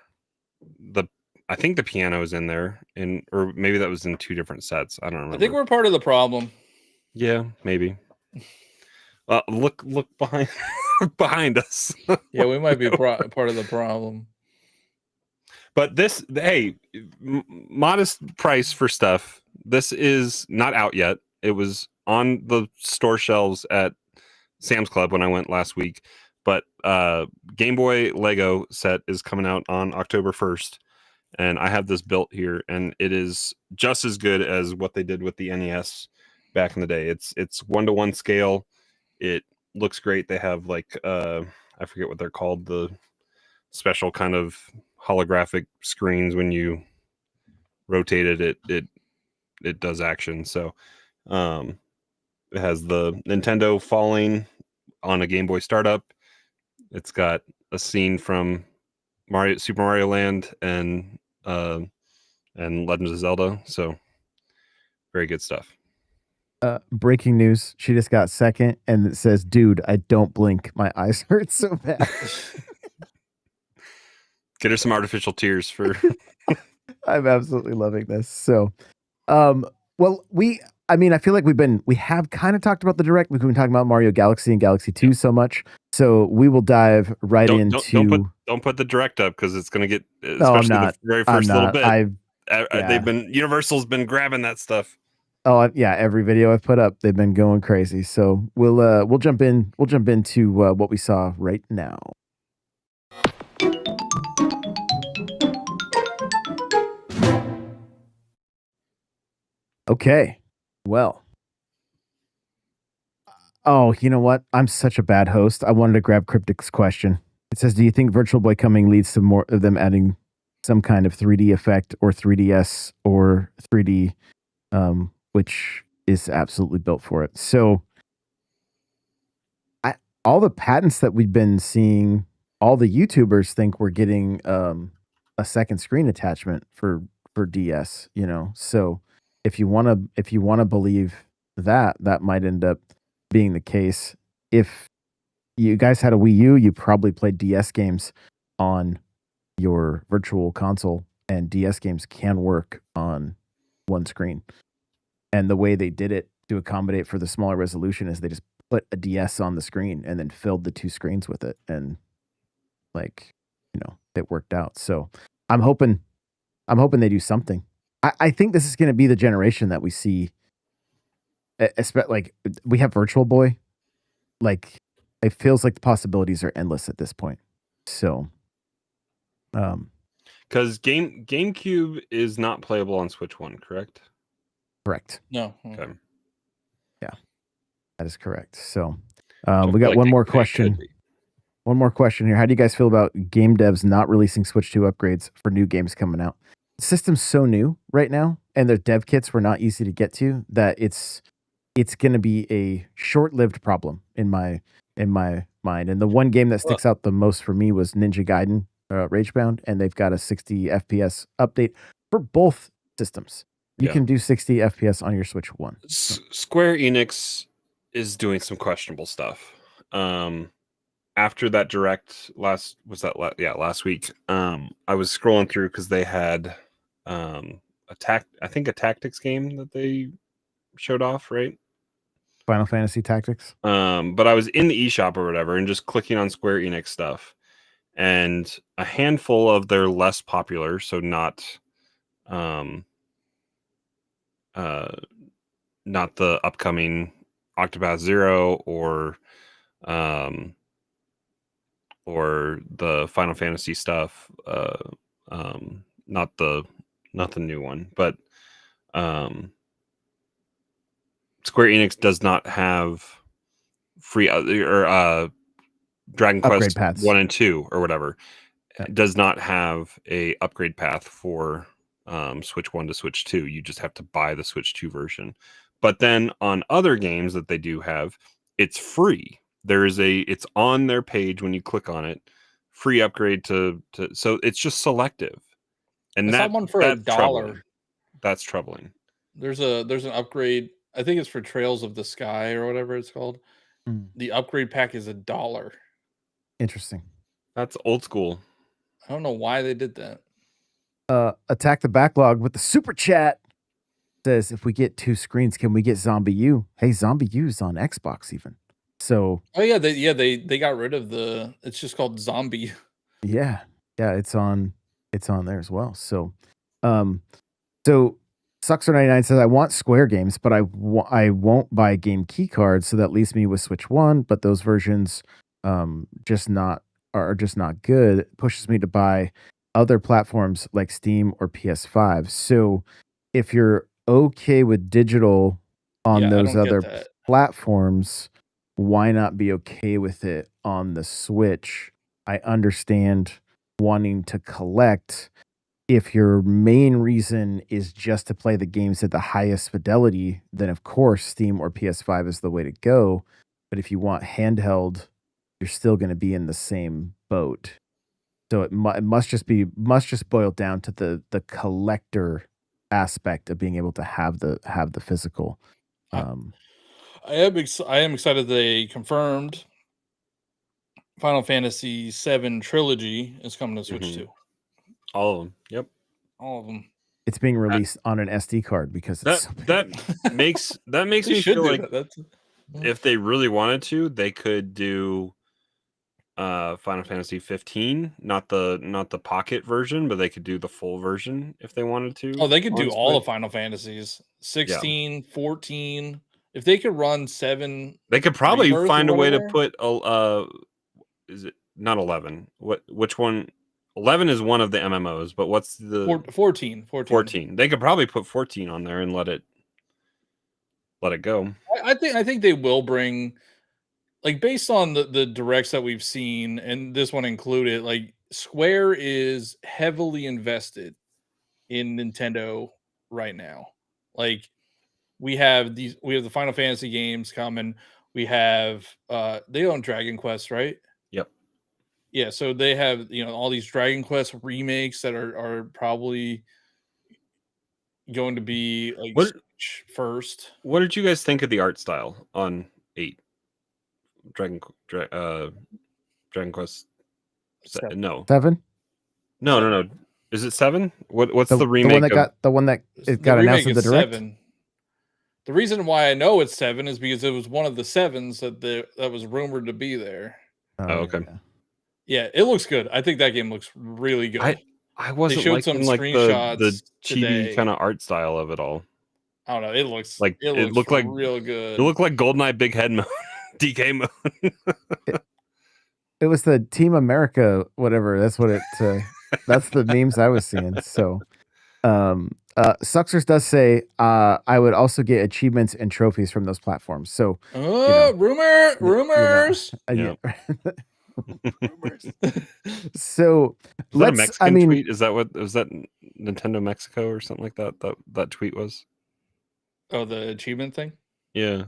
I think the piano is in there, or maybe that was in 2 different sets. I don't remember. I think we're part of the problem. Yeah, maybe. Look behind behind us. Yeah, we might be part of the problem. But this, hey, modest price for stuff. This is not out yet. It was on the store shelves at Sam's Club when I went last week. But Game Boy Lego set is coming out on October 1st. And I have this built here, and it is just as good as what they did with the NES back in the day. It's 1-to-1 scale. It looks great. They have like I forget what they're called, the special kind of holographic screens. When you rotate it does action. So it has the Nintendo falling on a Game Boy startup. It's got a scene from Super Mario Land and Legends of Zelda. So very good stuff. Breaking news. She just got second, and it says, dude, I don't blink. My eyes hurt so bad. Get her some artificial tears for... I'm absolutely loving this. So, well, I feel like we have kind of talked about the Direct. We've been talking about Mario Galaxy and Galaxy 2 so much. So we will dive right into... Don't put the Direct up, because it's going to get... No, I'm not. The very first little bit. Yeah. Universal's been grabbing that stuff. Oh yeah, every video I've put up, they've been going crazy. So we'll jump into what we saw right now. Okay. Well. Oh, you know what? I'm such a bad host. I wanted to grab Cryptic's question. It says, do you think Virtual Boy coming leads to more of them adding some kind of 3D effect or 3DS or 3D which is absolutely built for it. So all the patents that we've been seeing, all the YouTubers think we're getting a second screen attachment for DS, So if you want to believe that might end up being the case. If you guys had a Wii U, you probably played DS games on your virtual console, and DS games can work on one screen. And the way they did it to accommodate for the smaller resolution is they just put a DS on the screen and then filled the 2 screens with it. And it worked out. So I'm hoping they do something. I think this is going to be the generation that we see. Like, we have Virtual Boy. Like, it feels like the possibilities are endless at this point. So, because GameCube is not playable on Switch 1, correct? Correct. No. Okay. Yeah, that is correct. So we got one more question. One more question here. How do you guys feel about game devs not releasing Switch 2 upgrades for new games coming out? The system's so new right now, and their dev kits were not easy to get to, that it's going to be a short-lived problem in my mind. And the one game that sticks out the most for me was Ninja Gaiden Ragebound, and they've got a 60 FPS update for both systems. You can do 60 FPS on your Switch 1. Square Enix is doing some questionable stuff. After that Direct last week, I was scrolling through because they had a tactics game that they showed off, right? Final Fantasy Tactics. But I was in the eShop or whatever and just clicking on Square Enix stuff, and a handful of their less popular, so not the upcoming Octopath Zero or the Final Fantasy stuff, not the new one, but Square Enix does not have free or Dragon Quest 1 and 2 or whatever. It does not have a upgrade path for Switch 1 to Switch 2. You just have to buy the Switch 2 version. But then on other games that they do have, it's free. It's on their page when you click on it, free upgrade to so it's just selective. And that's one for $1. That's troubling. There's an upgrade I think it's for Trails of the Sky or whatever it's called. The upgrade pack is $1. Interesting. That's old school. I don't know why they did that. Attack the Backlog with the super chat says, if we get 2 screens, can we get Zombie U? Hey, Zombie U's on Xbox even. So Oh yeah, they got rid of the. It's just called Zombie. yeah, it's on there as well. So, so Suxer99 says, I want Square games, but I won't buy game key cards, so that leaves me with Switch One. But those versions, are just not good. It pushes me to buy other platforms like Steam or PS5. So, if you're okay with digital on Yeah, I those don't get other that. platforms, why not be okay with it on the Switch? I understand wanting to collect. If your main reason is just to play the games at the highest fidelity, then of course Steam or PS5 is the way to go. But if you want handheld, you're still going to be in the same boat. So it must just boil down to the collector aspect of being able to have the physical. I am excited they confirmed Final Fantasy VII Trilogy is coming to Switch too. All of them. Yep. All of them. It's being released on an SD card because it's that makes me feel like if they really wanted to, they could do Final Fantasy 15, not the pocket version, but they could do the full version if they wanted to. Oh, they could do all the Final Fantasies. 16, 14. If they could run 7, they could probably Rebirth find or a way to whatever. put is it not 11? Which one? 11 is one of the MMOs, but what's the 14? 14. They could probably put 14 on there and let it go. I think they will bring, like, based on the directs that we've seen, and this one included, like, Square is heavily invested in Nintendo right now. Like, we have the Final Fantasy games coming. We have they own Dragon Quest, right? Yep. Yeah, so they have, all these Dragon Quest remakes that are probably going to be like Switch first. What did you guys think of the art style on 8? Dragon Quest. No. 7? No. Is it 7? What's the remake? The one that got announced in the direct. 7. The reason why I know it's 7 is because it was one of the 7s that was rumored to be there. Oh, okay. Yeah, it looks good. I think that game looks really good. I wasn't liking like the chibi kind of art style of it all. I don't know. It looks like it looked like real good. It looked like GoldenEye Big Head mode, DK mode. It was the Team America, whatever. That's what it. That's the memes I was seeing. So, Suxers does say, I would also get achievements and trophies from those platforms. So, rumors. Rumors. So was that a Mexican tweet? Is that Nintendo Mexico or something like that? That tweet was. Oh, the achievement thing. Yeah.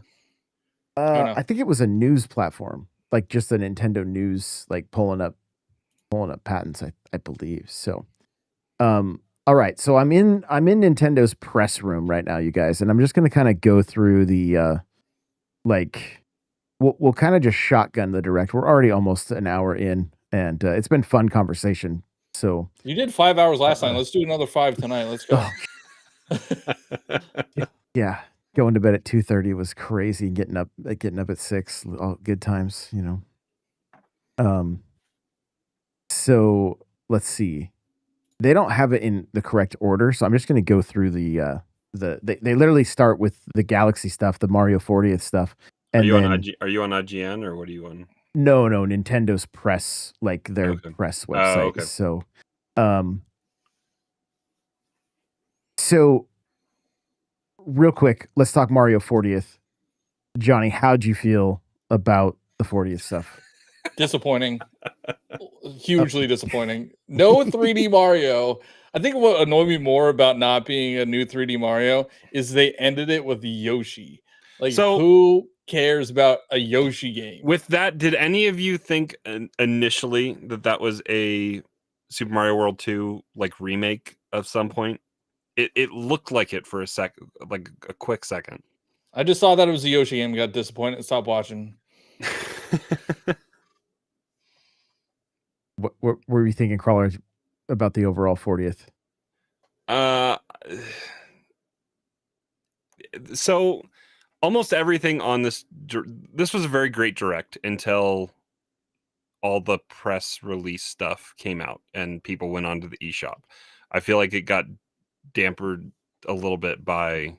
I think it was a news platform, like just the Nintendo news, like pulling up patents. I believe so. All right, so I'm in Nintendo's press room right now, you guys, and I'm just going to kind of go through the we'll kind of just shotgun the direct. We're already almost an hour in, and it's been fun conversation. So you did 5 hours last time. Let's do another 5 tonight. Let's go. Yeah, going to bed at 2:30 was crazy. Getting up at 6, all good times, So let's see. They don't have it in the correct order, so I'm just going to go through they literally start with the Galaxy stuff, the Mario 40th stuff. And are you on IGN or what are you on? No, Nintendo's press, like their press website. Oh, okay. So real quick, let's talk Mario 40th. Johnny, how'd you feel about the 40th stuff? Disappointing. Hugely disappointing. No 3D Mario. I think what annoyed me more about not being a new 3D Mario is they ended it with Yoshi. Like, who cares about a Yoshi game? With that, did any of you think initially that was a Super Mario World 2 like remake of some point? It looked like it for a quick second. I just saw that it was a Yoshi game, got disappointed, and stopped watching. What were you thinking, Crawlers, about the overall 40th? So almost everything on this was a very great direct until all the press release stuff came out and people went onto the eShop. I feel like it got dampered a little bit by.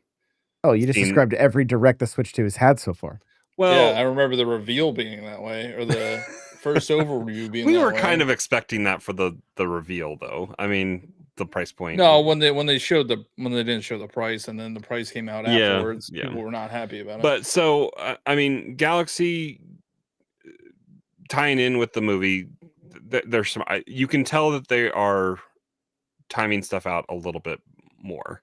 Oh, you just described every direct the Switch 2 has had so far. Well, yeah, I remember the reveal being that way, or the first overview being. We that were way. kind of expecting that for the reveal, though. I mean, the price point. No, when they didn't show the price, and then the price came out afterwards, yeah. people were not happy about it. But so I mean, Galaxy tying in with the movie, there's some. You can tell that they are timing stuff out a little bit more.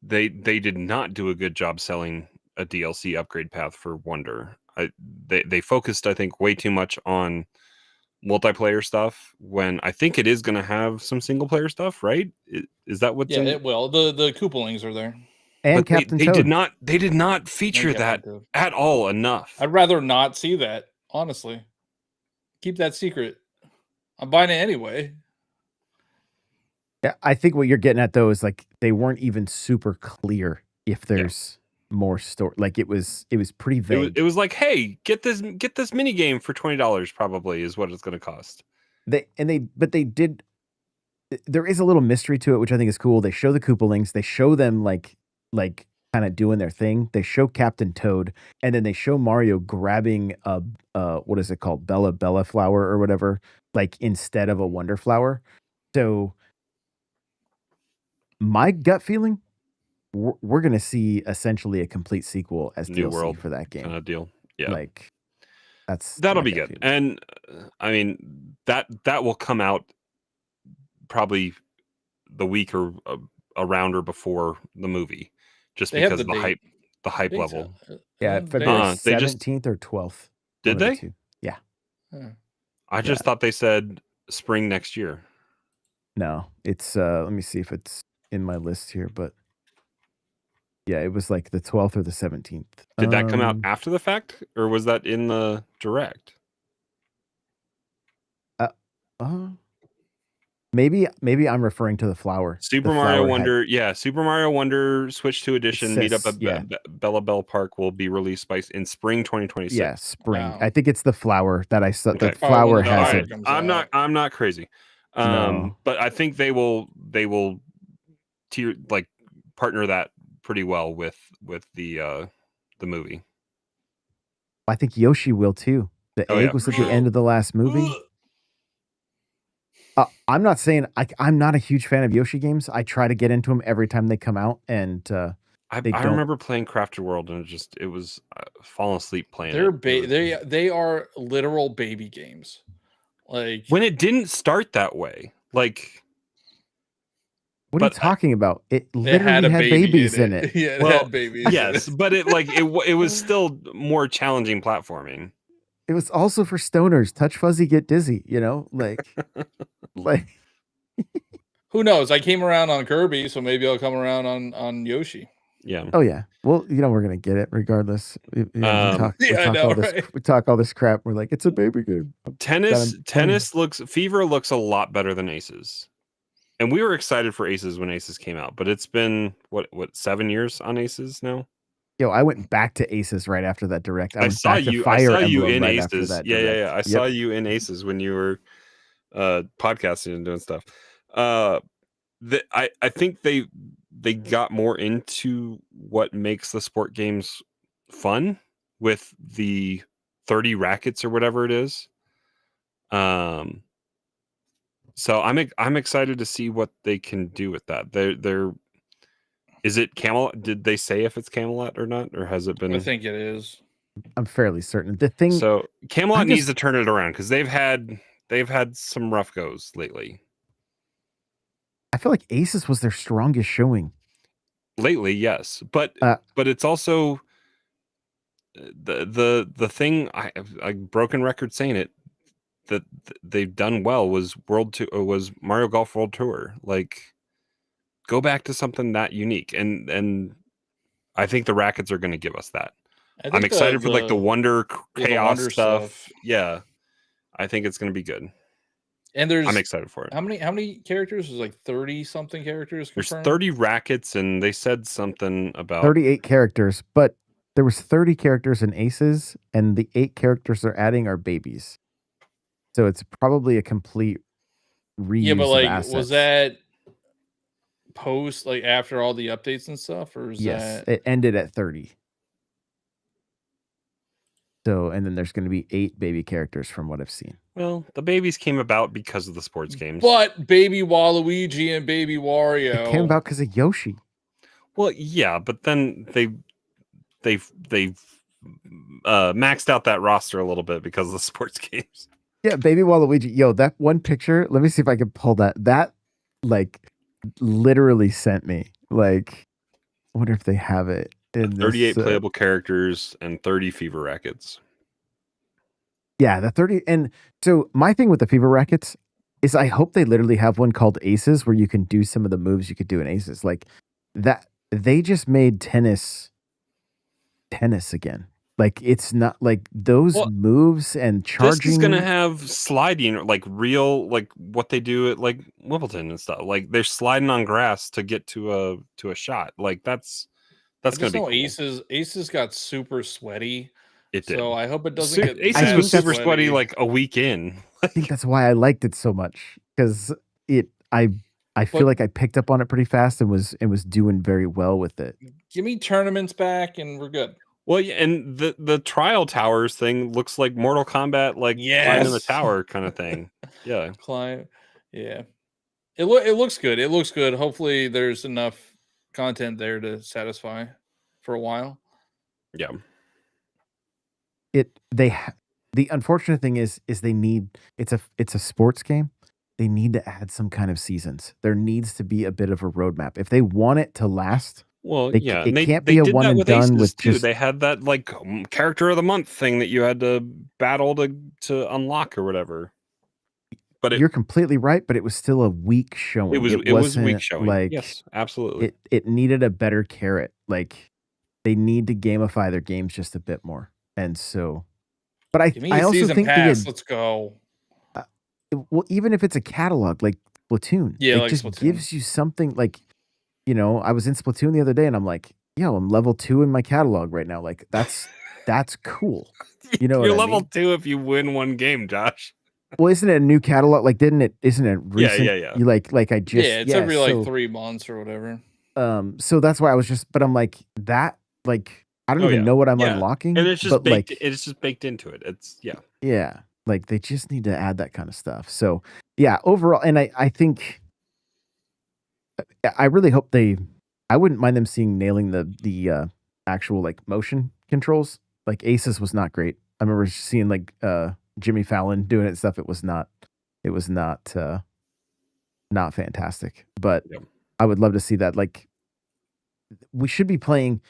They did not do a good job selling a DLC upgrade path for Wonder. They focused, I think, way too much on multiplayer stuff when I think it is going to have some single player stuff, right? Is that what's in? It will. The Koopalings are there. And but Captain they Toad. They did not feature that at all enough. I'd rather not see that, honestly. Keep that secret. I'm buying it anyway. Yeah, I think what you're getting at though is like they weren't even super clear if there's more story. Like it was pretty vague. It was like, hey, get this mini game for $20 probably is what it's going to cost. They did. There is a little mystery to it, which I think is cool. They show the Koopalings. They show them like kind of doing their thing. They show Captain Toad, and then they show Mario grabbing a what is it called, Bella flower or whatever, like instead of a Wonder Flower. So my gut feeling, we're going to see essentially a complete sequel as New DLC world for that game. Kind of deal. Yeah. Like that'll be good. Feeling. And I mean, that will come out probably the week or around or before the movie, just because of the hype level. Yeah, February 17th or 12th. Did they? Yeah. I just thought they said spring next year. No, it's let me see if it's in my list here, but yeah, it was like the 12th or the 17th. Did that come out after the fact, or was that in the direct? Maybe I'm referring to the flower. Super Mario Wonder, Super Mario Wonder Switch 2 edition meetup at Bella Bell Park will be released in spring 2026. Yeah, spring. Wow. I think it's the flower that I saw. The flower has it. I'm not crazy. No. But I think they will partner that pretty well with the movie. I think Yoshi will too. The egg was at the end of the last movie. I'm not saying I'm not a huge fan of Yoshi games. I try to get into them every time they come out, and I remember playing Crafted World, and it was falling asleep playing. They are literal baby games. Like when it didn't start that way, like. What are you talking about? It literally had babies in it. Yeah, it had babies. Yes, but it was still more challenging platforming. It was also for stoners. Touch fuzzy, get dizzy. You know, like. Who knows? I came around on Kirby, so maybe I'll come around on Yoshi. Yeah. Oh yeah. Well, we're gonna get it regardless. We talk all this crap. We're like, it's a baby game. Tennis looks a lot better than Aces. And we were excited for Aces when Aces came out, but it's been what 7 years on Aces now. Yo, I went back to Aces right after that direct. I saw you in Aces. Yeah. I saw you in Aces when you were podcasting and doing stuff. I think they got more into what makes the sport games fun with the 30 rackets or whatever it is. So I'm excited to see what they can do with that. Is it Camelot? Did they say if it's Camelot or not, or has it been? I think it is. I'm fairly certain. The thing. So Camelot needs to turn it around because they've had some rough goes lately. I feel like Aces was their strongest showing lately. Yes, but it's also the thing. I broken record saying it. That they've done well was Mario Golf World Tour. Like, go back to something that unique, and I think the rackets are going to give us that. I I'm think excited for like the Wonder the Chaos Wonder stuff. Yeah, I think it's going to be good. And I'm excited for it. How many characters? There's like 30 something characters There's confirmed. 30 rackets, and they said something about 38 characters, but there was 30 characters in Aces, and the 8 characters they're adding are babies. So it's probably a complete reuse Yeah, but of like, assets. was that post like after all the updates and stuff, or is Yes, that it ended at 30. So, and then there's going to be 8 baby characters from what I've seen. Well, the babies came about because of the sports games. But Baby Waluigi and Baby Wario It came about because of Yoshi. Well, yeah, but then they've maxed out that roster a little bit because of the sports games. Yeah, Baby Waluigi. Yo, that one picture, let me see if I can pull that. That, like, literally sent me. Like, I wonder if they have it. In 38 this, playable characters and 30 fever rackets. Yeah, the 30. And so my thing with the fever rackets is I hope they literally have one called Aces where you can do some of the moves you could do in Aces. Like that, they just made tennis again. Like it's not like those moves and charging. This is gonna have sliding, like real, like what they do at like Wimbledon and stuff. Like they're sliding on grass to get to a shot. Like that's gonna be cool. Aces got super sweaty. It did. So I hope it doesn't get Aces was super sweaty like a week in. I think that's why I liked it so much because I feel like I picked up on it pretty fast and was doing very well with it. Give me tournaments back and we're good. Well, yeah, and the trial towers thing looks like Mortal Kombat, like climbing the tower kind of thing. Yeah, climb. Yeah, it looks good. It looks good. Hopefully, there's enough content there to satisfy for a while. Yeah. The unfortunate thing is they need it's a sports game. They need to add some kind of seasons. There needs to be a bit of a roadmap if they want it to last. Well, yeah, it can't be a one and done with too. They had that like character of the month thing that you had to battle to unlock or whatever. But you're completely right. But it was still a weak showing. It was weak showing. Like, yes, absolutely. It needed a better carrot. Like they need to gamify their games just a bit more. And so, but I also think let's go. Well, even if it's a catalog like Splatoon, yeah, it like just Splatoon. gives you something like. I was in Splatoon the other day and I'm like, yo, I'm level 2 in my catalog right now. Like that's cool. You're level 2 if you win one game, Josh. Well, isn't it a new catalog? Like, isn't it recent? Yeah. You like I just it's every like 3 months or whatever. So that's why I was but I'm like that, like I don't even know what I'm unlocking. And it's just baked, like it's just baked into it. It's Yeah. Like they just need to add that kind of stuff. So yeah, overall, and I think I really hope I wouldn't mind them nailing the actual like motion controls. Like Aces was not great. I remember seeing like Jimmy Fallon doing it and stuff. It was not fantastic. But I would love to see that. Like we should be playing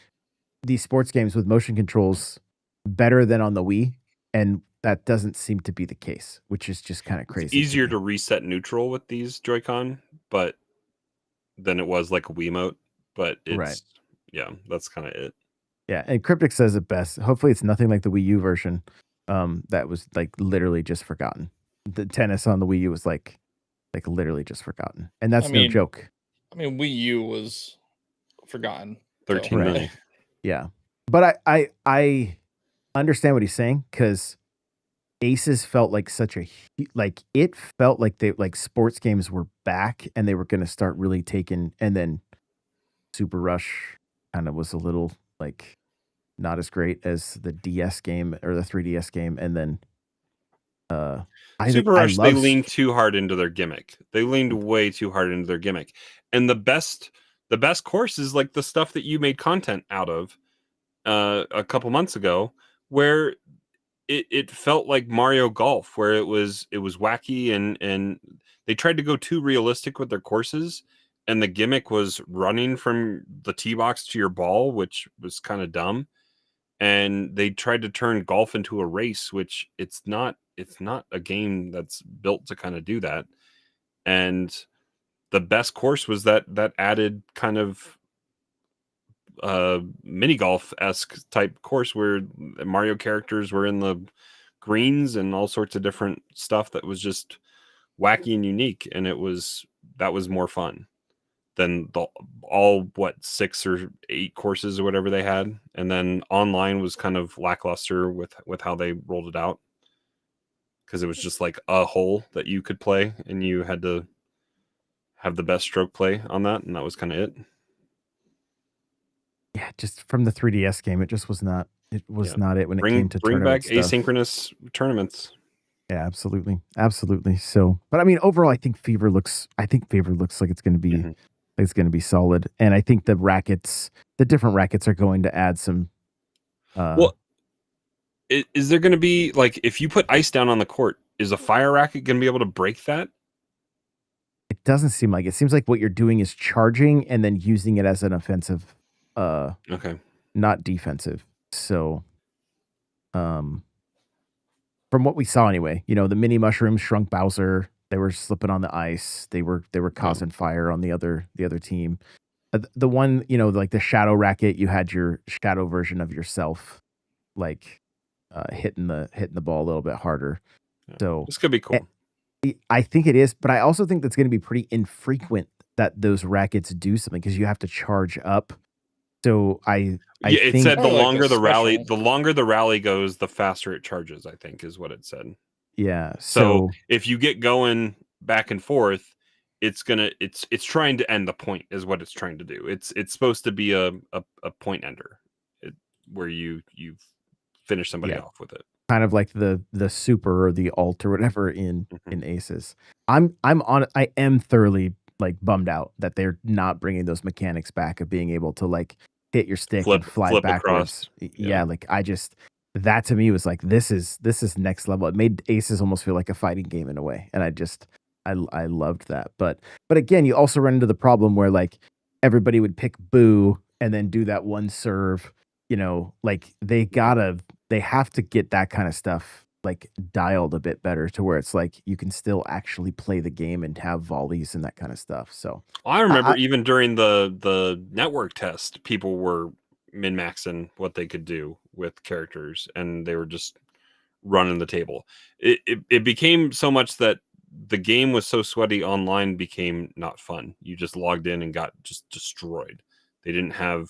these sports games with motion controls better than on the Wii, and that doesn't seem to be the case, which is just kind of crazy. It's easier to reset neutral with these Joy-Con, but than it was like a Wiimote, but it's that's kind of it. Yeah, and Cryptic says it best. Hopefully it's nothing like the Wii U version that was like literally just forgotten. The tennis on the Wii U was like literally just forgotten. And that's no joke. I mean, Wii U was forgotten. 13 million. Yeah. But I understand what he's saying because Aces felt like it felt like they like sports games were back and they were going to start really taking, and then Super Rush kind of was a little like not as great as the DS game or the 3DS game, and then Super Rush they leaned too hard into their gimmick. They leaned way too hard into their gimmick, and the best course is like the stuff that you made content out of a couple months ago, where it felt like Mario Golf, where it was wacky and they tried to go too realistic with their courses, and the gimmick was running from the tee box to your ball, which was kind of dumb. And they tried to turn golf into a race, which it's not a game that's built to kind of do that. And the best course was that added kind of mini golf-esque type course where Mario characters were in the greens and all sorts of different stuff that was just wacky and unique, and that was more fun than all 6 or 8 courses or whatever they had. And then online was kind of lackluster with how they rolled it out, because it was just like a hole that you could play and you had to have the best stroke play on that, and that was kind of it. Yeah, just from the 3DS game, it just was not. It was not it when it came to bring back tournament stuff. asynchronous tournaments. Yeah, absolutely. So, but I mean, overall, I think Fever looks like it's going to be it's going to be solid, and I think the different rackets are going to add some. Well, is there going to be, like, if you put ice down on the court, is a fire racket going to be able to break that? It doesn't seem like it. Seems like what you're doing is charging and then using it as an offensive. Okay. Not defensive. So, from what we saw anyway, the mini mushrooms shrunk Bowser. They were slipping on the ice. They were causing fire on the other team. The one, like the shadow racket, you had your shadow version of yourself, like hitting the ball a little bit harder. Yeah. So this could be cool. I think it is, but I also think that's going to be pretty infrequent that those rackets do something, because you have to charge up. So I think it said the longer the rally goes, the faster it charges, I think is what it said. Yeah. So if you get going back and forth, it's trying to end the point, is what it's trying to do. It's supposed to be a point ender, where you finish somebody off with it. Kind of like the super or the alt or whatever in Aces. I am thoroughly like bummed out that they're not bringing those mechanics back of being able to like hit your stick and fly backwards. Yeah, like that to me was like, this is next level. It made Aces almost feel like a fighting game in a way, and I loved that. But again, you also run into the problem where like everybody would pick Boo and then do that one serve. Like they have to get that kind of stuff like dialed a bit better to where it's like you can still actually play the game and have volleys and that kind of stuff. So I remember even during the network test, people were min-maxing what they could do with characters, and they were just running the table. It became so much that the game was so sweaty, online became not fun. You just logged in and got just destroyed. They didn't have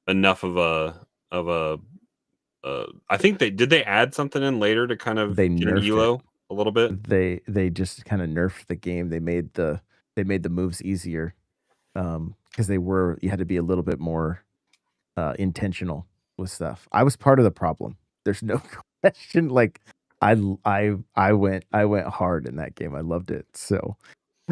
enough of a I think they add something in later to kind of they get an nerfed elo a little bit. They just kind of nerfed the game. They made the moves easier, because you had to be a little bit more intentional with stuff. I was part of the problem. There's no question. Like I went hard in that game. I loved it. So,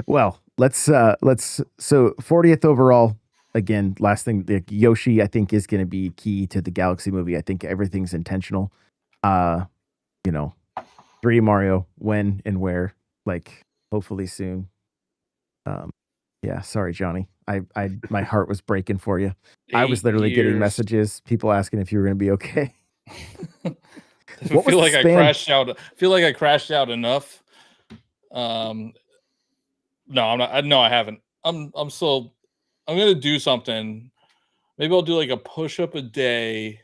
well, let's so 40th overall. Again, last thing, Yoshi, I think, is going to be key to the Galaxy movie. I think everything's intentional. 3D Mario, when and where, like hopefully soon. Yeah, sorry, Johnny. My heart was breaking for you. I was literally getting messages, people asking if you were going to be okay. I feel like I crashed out. I crashed out enough. No, I'm not. No, I haven't. I'm gonna do something. Maybe I'll do like a push-up a day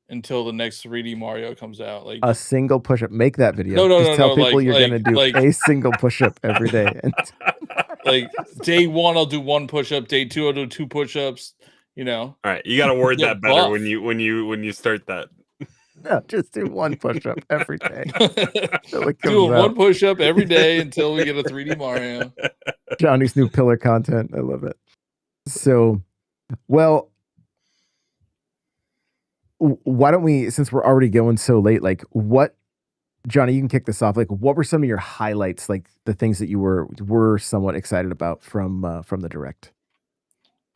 until the next 3D Mario comes out. Like a single push-up. Make that video. No, tell people like, you're gonna do a single push-up every day. Like day 1, I'll do 1 push-up. Day 2, I'll do 2 push-ups. All right, you got to word that better when you start that. No, just do 1 push-up every day. Do 1 push-up every day until we get a 3D Mario. Johnny's new pillar content. I love it. So, well, why don't we, since we're already going so late, like Johnny, you can kick this off. Like, what were some of your highlights, like the things that you were somewhat excited about from the direct?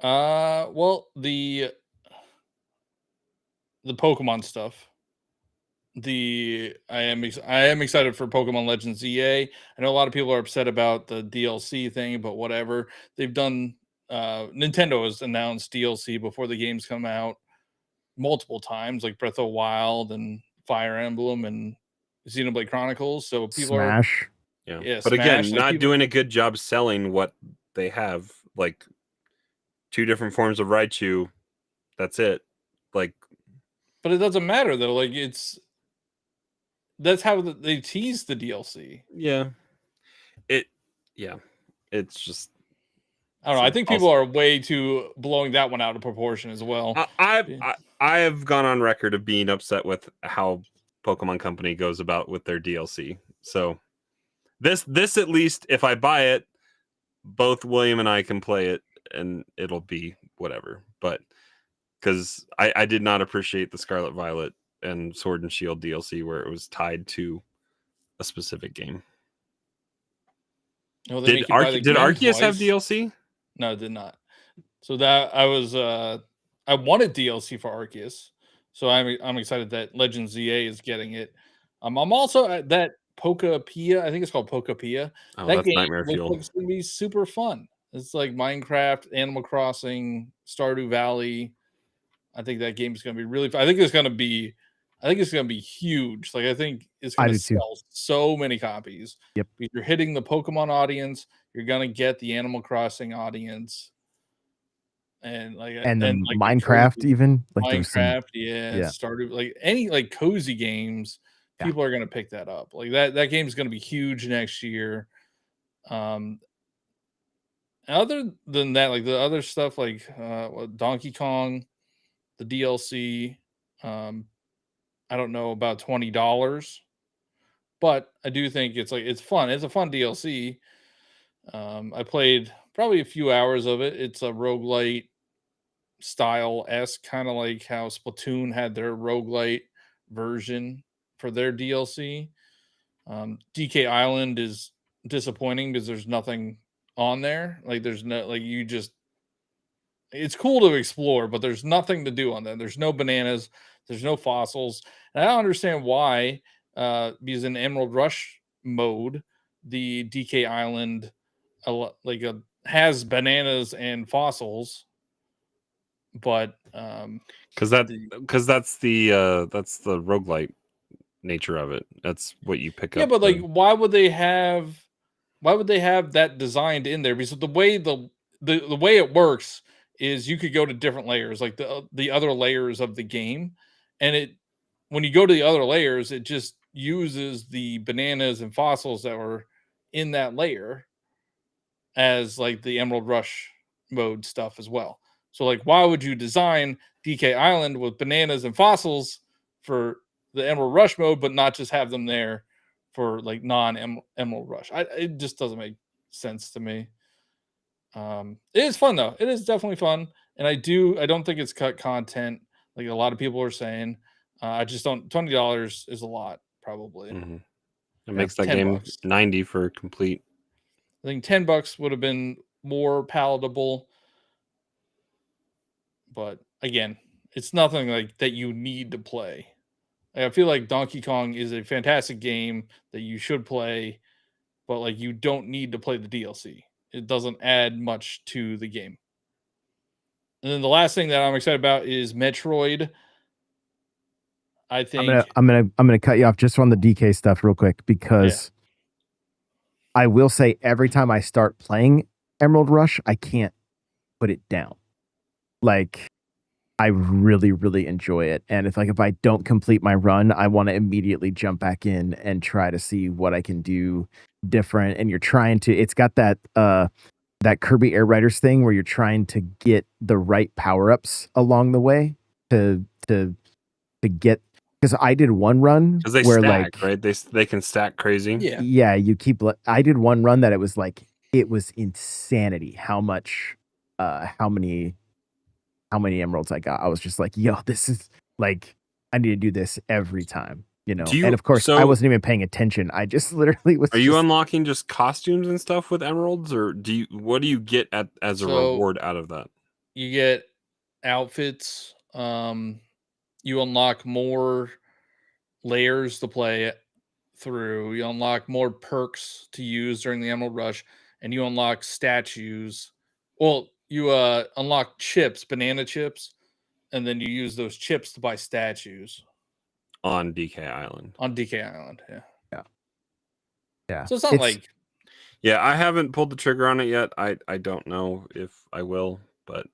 Well, the Pokemon stuff. I am excited for Pokemon Legends EA. I know a lot of people are upset about the DLC thing, but whatever. They've done Nintendo has announced DLC before the games come out multiple times, like Breath of the Wild and Fire Emblem and Xenoblade Chronicles. So people Smash. But Smash, again, not doing a good job selling what they have, like 2 different forms of Raichu That's it. Like, but it doesn't matter though. Like that's how they tease the DLC. yeah, it's just. I don't know. I think people also, are way too blowing that one out of proportion as well. I have gone on record of being upset with how Pokemon Company goes about with their DLC. So this at least, if I buy it, both William and I can play it, and it'll be whatever. But because I did not appreciate the Scarlet Violet and Sword and Shield DLC where it was tied to a specific game. No, Did Arceus have DLC? No, it did not. So that I wanted DLC for Arceus, so I'm excited that Legend ZA is getting it. I'm also at that Pokapia. I think it's called Pokapia. Oh, that that's game Nightmare looks Fuel. like it's gonna be super fun. It's like Minecraft, Animal Crossing, Stardew Valley. I think that game is gonna be really fun. I think it's gonna be huge. Like I think it's I gonna do too. sell so many copies. Yep. Because you're hitting the Pokemon audience, you're gonna get the Animal Crossing audience. And like Minecraft, even like Minecraft, yeah. Stardew, like any like cozy games, Yeah. people are gonna pick that up. Like that game is gonna be huge next year. Other than that, like the other stuff, like Donkey Kong, the DLC, I don't know about $20, but I do think it's fun. It's a fun DLC. I played probably a few hours of it. It's a roguelite style esque, kind of like how Splatoon had their roguelite version for their DLC. DK Island is disappointing because there's nothing on there. Like there's no like you just it's cool to explore, but there's nothing to do on there. There's no bananas, there's no fossils. And I don't understand why, because in Emerald Rush mode, the DK Island has bananas and fossils, but because that's the roguelite nature of it. That's what you pick up. Yeah, but like why would they have that designed in there? Because the way the way it works is you could go to different layers, like the other layers of the game, and when you go to the other layers, it just uses the bananas and fossils that were in that layer as like the Emerald Rush mode stuff as well. So like why would you design DK Island with bananas and fossils for the Emerald Rush mode, but not just have them there for like non-Emerald Rush? It just doesn't make sense to me. It is fun though. It is definitely fun, and I don't think it's cut content like a lot of people are saying. I just don't. $20 is a lot, probably. Mm-hmm. It makes that game $10. $90 for complete. I think $10 would have been more palatable, but again, it's nothing like that you need to play. I feel like Donkey Kong is a fantastic game that you should play, but like you don't need to play the DLC. It doesn't add much to the game. And then the last thing that I'm excited about is Metroid. I think I'm gonna cut you off just on the DK stuff real quick because I will say every time I start playing Emerald Rush, I can't put it down. Like I really, really enjoy it. And if I don't complete my run, I want to immediately jump back in and try to see what I can do different. And it's got that that Kirby Air Riders thing where you're trying to get the right power-ups along the way to get, because I did one run because they where stack, right? They can stack crazy. Yeah. I did one run that it was insanity how many emeralds I got. I was just like, yo, this is like, I need to do this every time, and of course I wasn't even paying attention. I just literally was. Are you unlocking just costumes and stuff with emeralds, or what do you get as a reward out of that? You get outfits. You unlock more layers to play through. You unlock more perks to use during the Emerald Rush, and you unlock statues. Well, you unlock chips, banana chips, and then you use those chips to buy statues on DK Island. Yeah. So it's not like. Yeah, I haven't pulled the trigger on it yet. I don't know if I will, but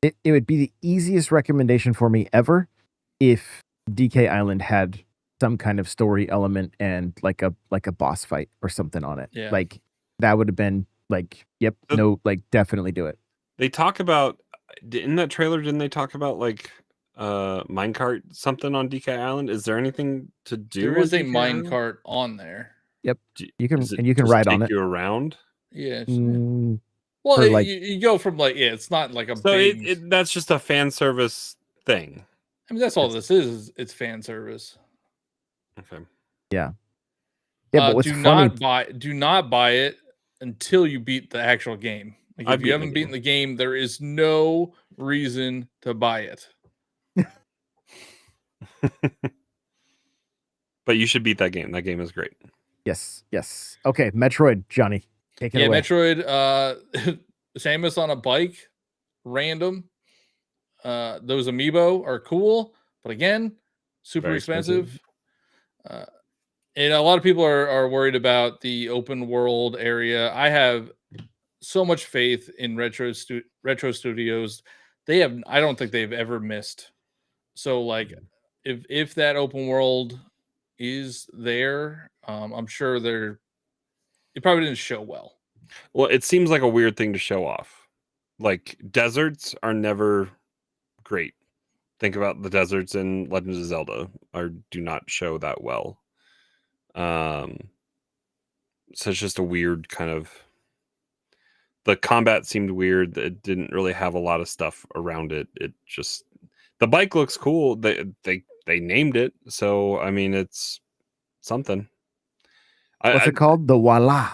it would be the easiest recommendation for me ever if DK Island had some kind of story element and like a boss fight or something on it. Yeah. Like that would have been like, yep, no, like definitely do it. They talk about in that trailer. Didn't they talk about like minecart something on DK Island? Is there anything to do? There on is a DK Island? minecart on there. Yep, Do- you can Is it and you can just ride on take it. you around. Yeah. Mm, Well, for, like- you go from like it's not like a So big. that's just a fan service thing. I mean, that's all this is. It's fan service. Okay. yeah, but what's do funny? not buy it until you beat the actual game. Like I've if you beaten the haven't beaten the game, there is no reason to buy it. But you should beat that game. That game is great. Yes. Okay, Metroid, Johnny, take it Yeah, away. Metroid. Samus on a bike, random. Those amiibo are cool, but again, super Very expensive. And a lot of people are worried about the open world area. I have so much faith in Retro Studios. I don't think they've ever missed. So like if that open world is there, I'm sure it probably didn't show well. Well, it seems like a weird thing to show off. Like deserts are never great. Think about the deserts in Legend of Zelda do not show that well. So it's just a weird kind of. The combat seemed weird. It didn't really have a lot of stuff around it. It just the bike looks cool. They named it, so I mean it's something. What's it called? The Voila.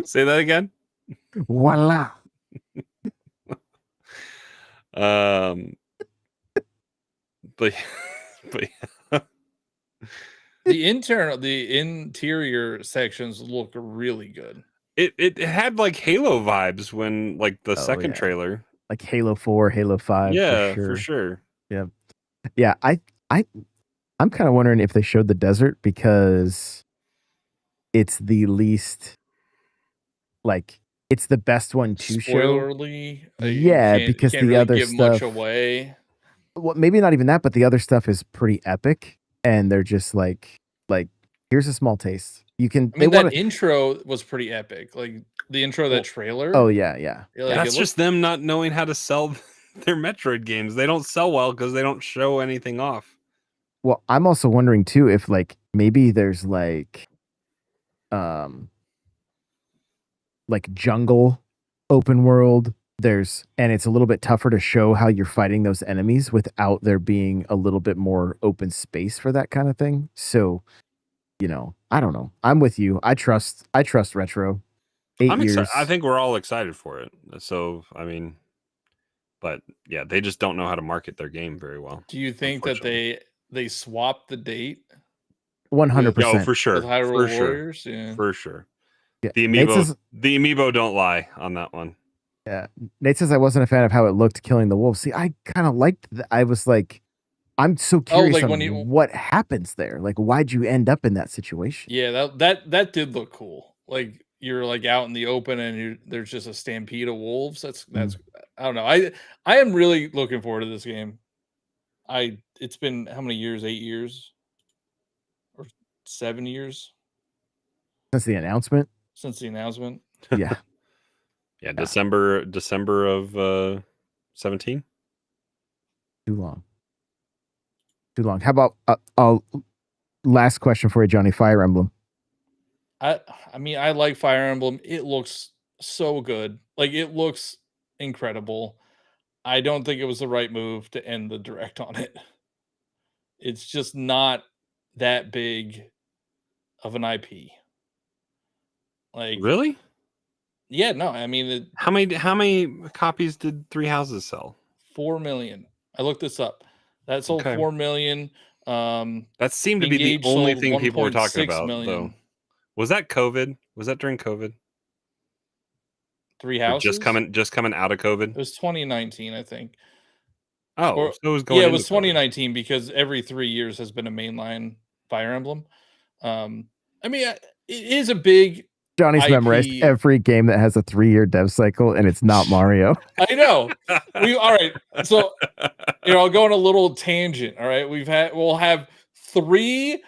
Say that again. Voila. But The interior sections look really good. it had like Halo vibes when like the second trailer, like Halo 4, Halo 5. Yeah, for for sure. Yeah, I'm kind of wondering if they showed the desert because it's the least, like, it's the best one to show. Spoilerly, Yeah, because can't the really other give stuff, much away. well, maybe not even that, but the other stuff is pretty epic, and they're just like here's a small taste. You can. I mean, that intro was pretty epic. Like the intro of that trailer. Oh yeah. Like, that's just them not knowing how to sell their Metroid games. They don't sell well because they don't show anything off. Well, I'm also wondering too if like maybe there's like jungle open world. And it's a little bit tougher to show how you're fighting those enemies without there being a little bit more open space for that kind of thing. So, I don't know. I'm with you. I trust Retro. 8 years. Excited. I think we're all excited for it. So, I mean, but yeah, they just don't know how to market their game very well. Do you think that they swapped the date? 100%. Oh, for sure. With Hyrule Warriors? Yeah. For sure. Yeah. The amiibo don't lie on that one. Yeah. Nate says I wasn't a fan of how it looked killing the wolves. See, I kind of liked I was like, I'm so curious on what happens there. Like, why'd you end up in that situation? Yeah, that did look cool. Like you're like out in the open and there's just a stampede of wolves. That's I don't know. I am really looking forward to this game. It's been how many years? 8 years or 7 years since the announcement. Yeah. Yeah, December of 17. Too long. How about last question for you, Johnny? Fire Emblem. I mean, I like Fire Emblem. It looks so good. Like it looks incredible. I don't think it was the right move to end the direct on it. It's just not that big of an IP. Like really? Yeah, no. I mean, how many copies did Three Houses sell? 4 million. I looked this up. That sold 4 million. That seemed to be the only thing people were talking about, though. Was that COVID? Was that during COVID? Three Houses? Just coming out of COVID? It was 2019, I think. Oh, so it was going. Yeah, it was 2019 because every 3 years has been a mainline Fire Emblem. I mean, it is a big Johnny's memorized IP. every game that has a 3-year dev cycle, and it's not Mario. I know. All right. So, I'll go on a little tangent. All right. We'll have 3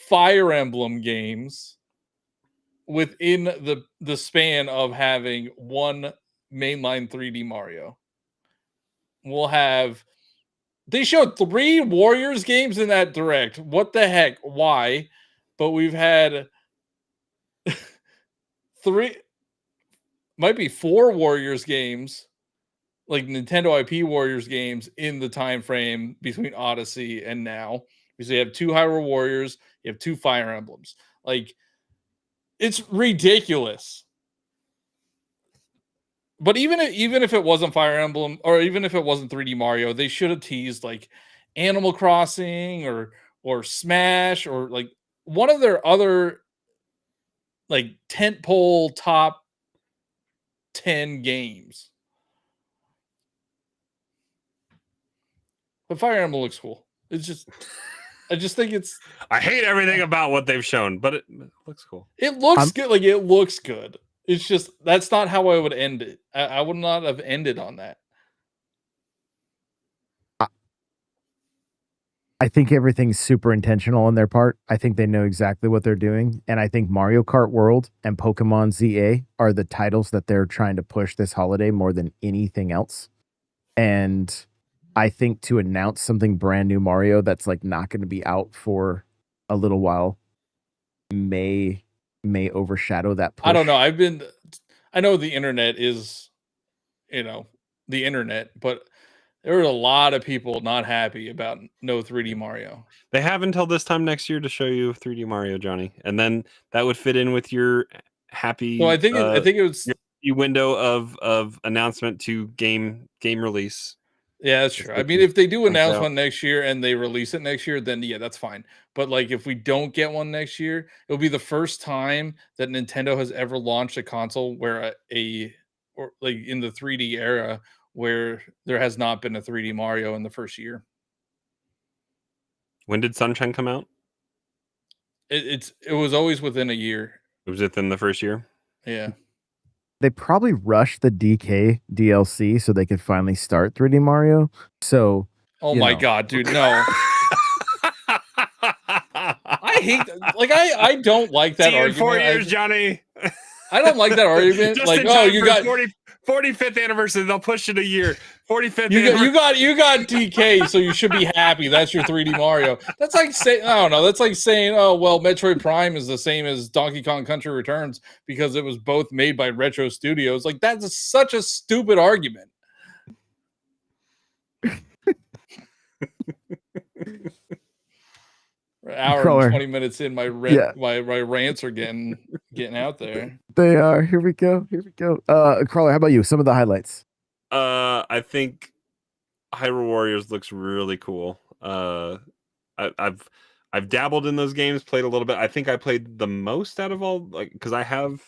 Fire Emblem games within the span of having one mainline 3D Mario. We'll have. They showed 3 Warriors games in that direct. What the heck? Why? But we've had 3, might be 4 Warriors games, like Nintendo IP Warriors games in the time frame between Odyssey and now. Because you have 2 Hyrule Warriors, you have 2 Fire Emblems. Like, it's ridiculous. But even if it wasn't Fire Emblem, or even if it wasn't 3D Mario, they should have teased like Animal Crossing or Smash, or like one of their other like tentpole top 10 games. But Fire Emblem looks cool. It's just, I just think it's. I hate everything about what they've shown, but it looks cool. It looks good. Like, it looks good. It's just, that's not how I would end it. I would not have ended on that. I think everything's super intentional on their part. I think they know exactly what they're doing. And I think Mario Kart World and Pokemon ZA are the titles that they're trying to push this holiday more than anything else. And I think to announce something brand new Mario that's like not going to be out for a little while may overshadow that push. I don't know. I know the internet is, the internet, but there were a lot of people not happy about no 3D Mario. They have until this time next year to show you 3D Mario, Johnny, and then that would fit in with your happy. Well, I think it was your window of announcement to game release. Yeah, that's true. I mean, if they do announce one next year and they release it next year, then yeah, that's fine. But like, if we don't get one next year, it'll be the first time that Nintendo has ever launched a console where or like in the 3D era, where there has not been a 3D Mario in the first year. When did Sunshine come out? It was always within a year. It was within the first year? Yeah. They probably rushed the DK DLC so they could finally start 3D Mario. So, oh my God, dude, no. I hate that. Like, I don't like that argument. 4 years, Johnny. I don't like that argument. Just like, you got 45th anniversary. They'll push it a year. 45th. You got DK, so you should be happy. That's your 3D Mario. That's like saying, I don't know. That's like saying, oh well, Metroid Prime is the same as Donkey Kong Country Returns because it was both made by Retro Studios. Like, that's such a stupid argument. Hour and 20 minutes in, my rants are getting out there. They are. Here we go. Crawler, how about you? Some of the highlights. I think Hyrule Warriors looks really cool. I've dabbled in those games, played a little bit. I think I played the most out of all, like, because I have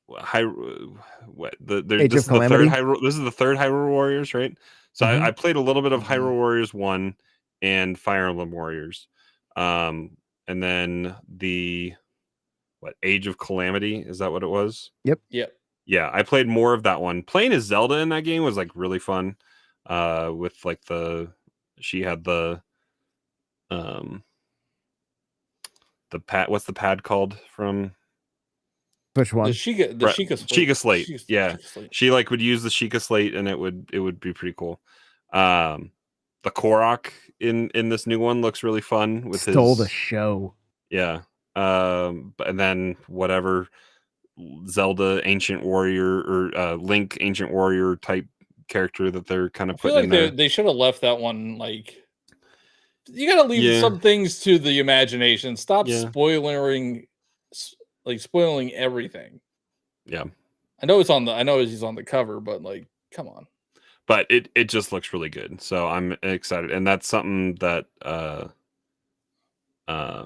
this is the third Hyrule Warriors, right? So I played a little bit of Hyrule Warriors 1 and Fire Emblem Warriors, and then the Age of Calamity, is that what it was? Yep. Yeah, I played more of that one. Playing as Zelda in that game was like really fun. With like she had the pad. What's the pad called from? Which one? The Sheikah Slate. Sheikah Slate. Sheikah Slate. She like would use the Sheikah Slate, and it would be pretty cool. The Korok in this new one looks really fun. Stole the show. Yeah. And then whatever Zelda Ancient Warrior or Link Ancient Warrior type character that they're kind of putting in there. They should have left that one, like, you gotta leave some things to the imagination. Stop spoiling everything. Yeah. I know he's on the cover, but like, come on. But it just looks really good. So I'm excited. And that's something that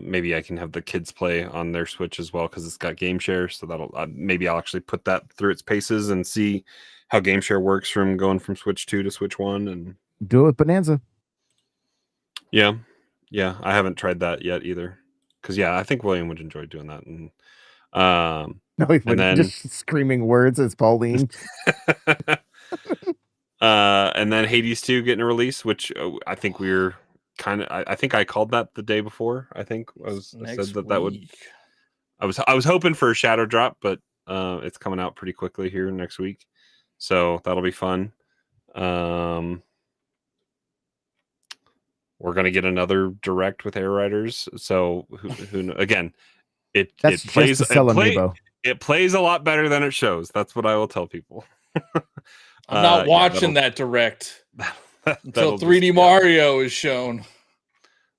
maybe I can have the kids play on their Switch as well, because it's got game share. So that'll maybe I'll actually put that through its paces and see how game share works from going from Switch 2 to Switch 1 and do it Bonanza. Yeah, I haven't tried that yet either. Because I think William would enjoy doing that. And No, he And wouldn't. then Just screaming words as Pauline. and then Hades 2 getting a release, which I think we're kind of. I think I called that the day before. I said that would. I was hoping for a shadow drop, but it's coming out pretty quickly here next week, so that'll be fun. We're gonna get another direct with Air Riders, so who again? It plays just to sell amiibo. It plays a lot better than it shows. That's what I will tell people. I'm not watching that direct until 3D Mario is shown.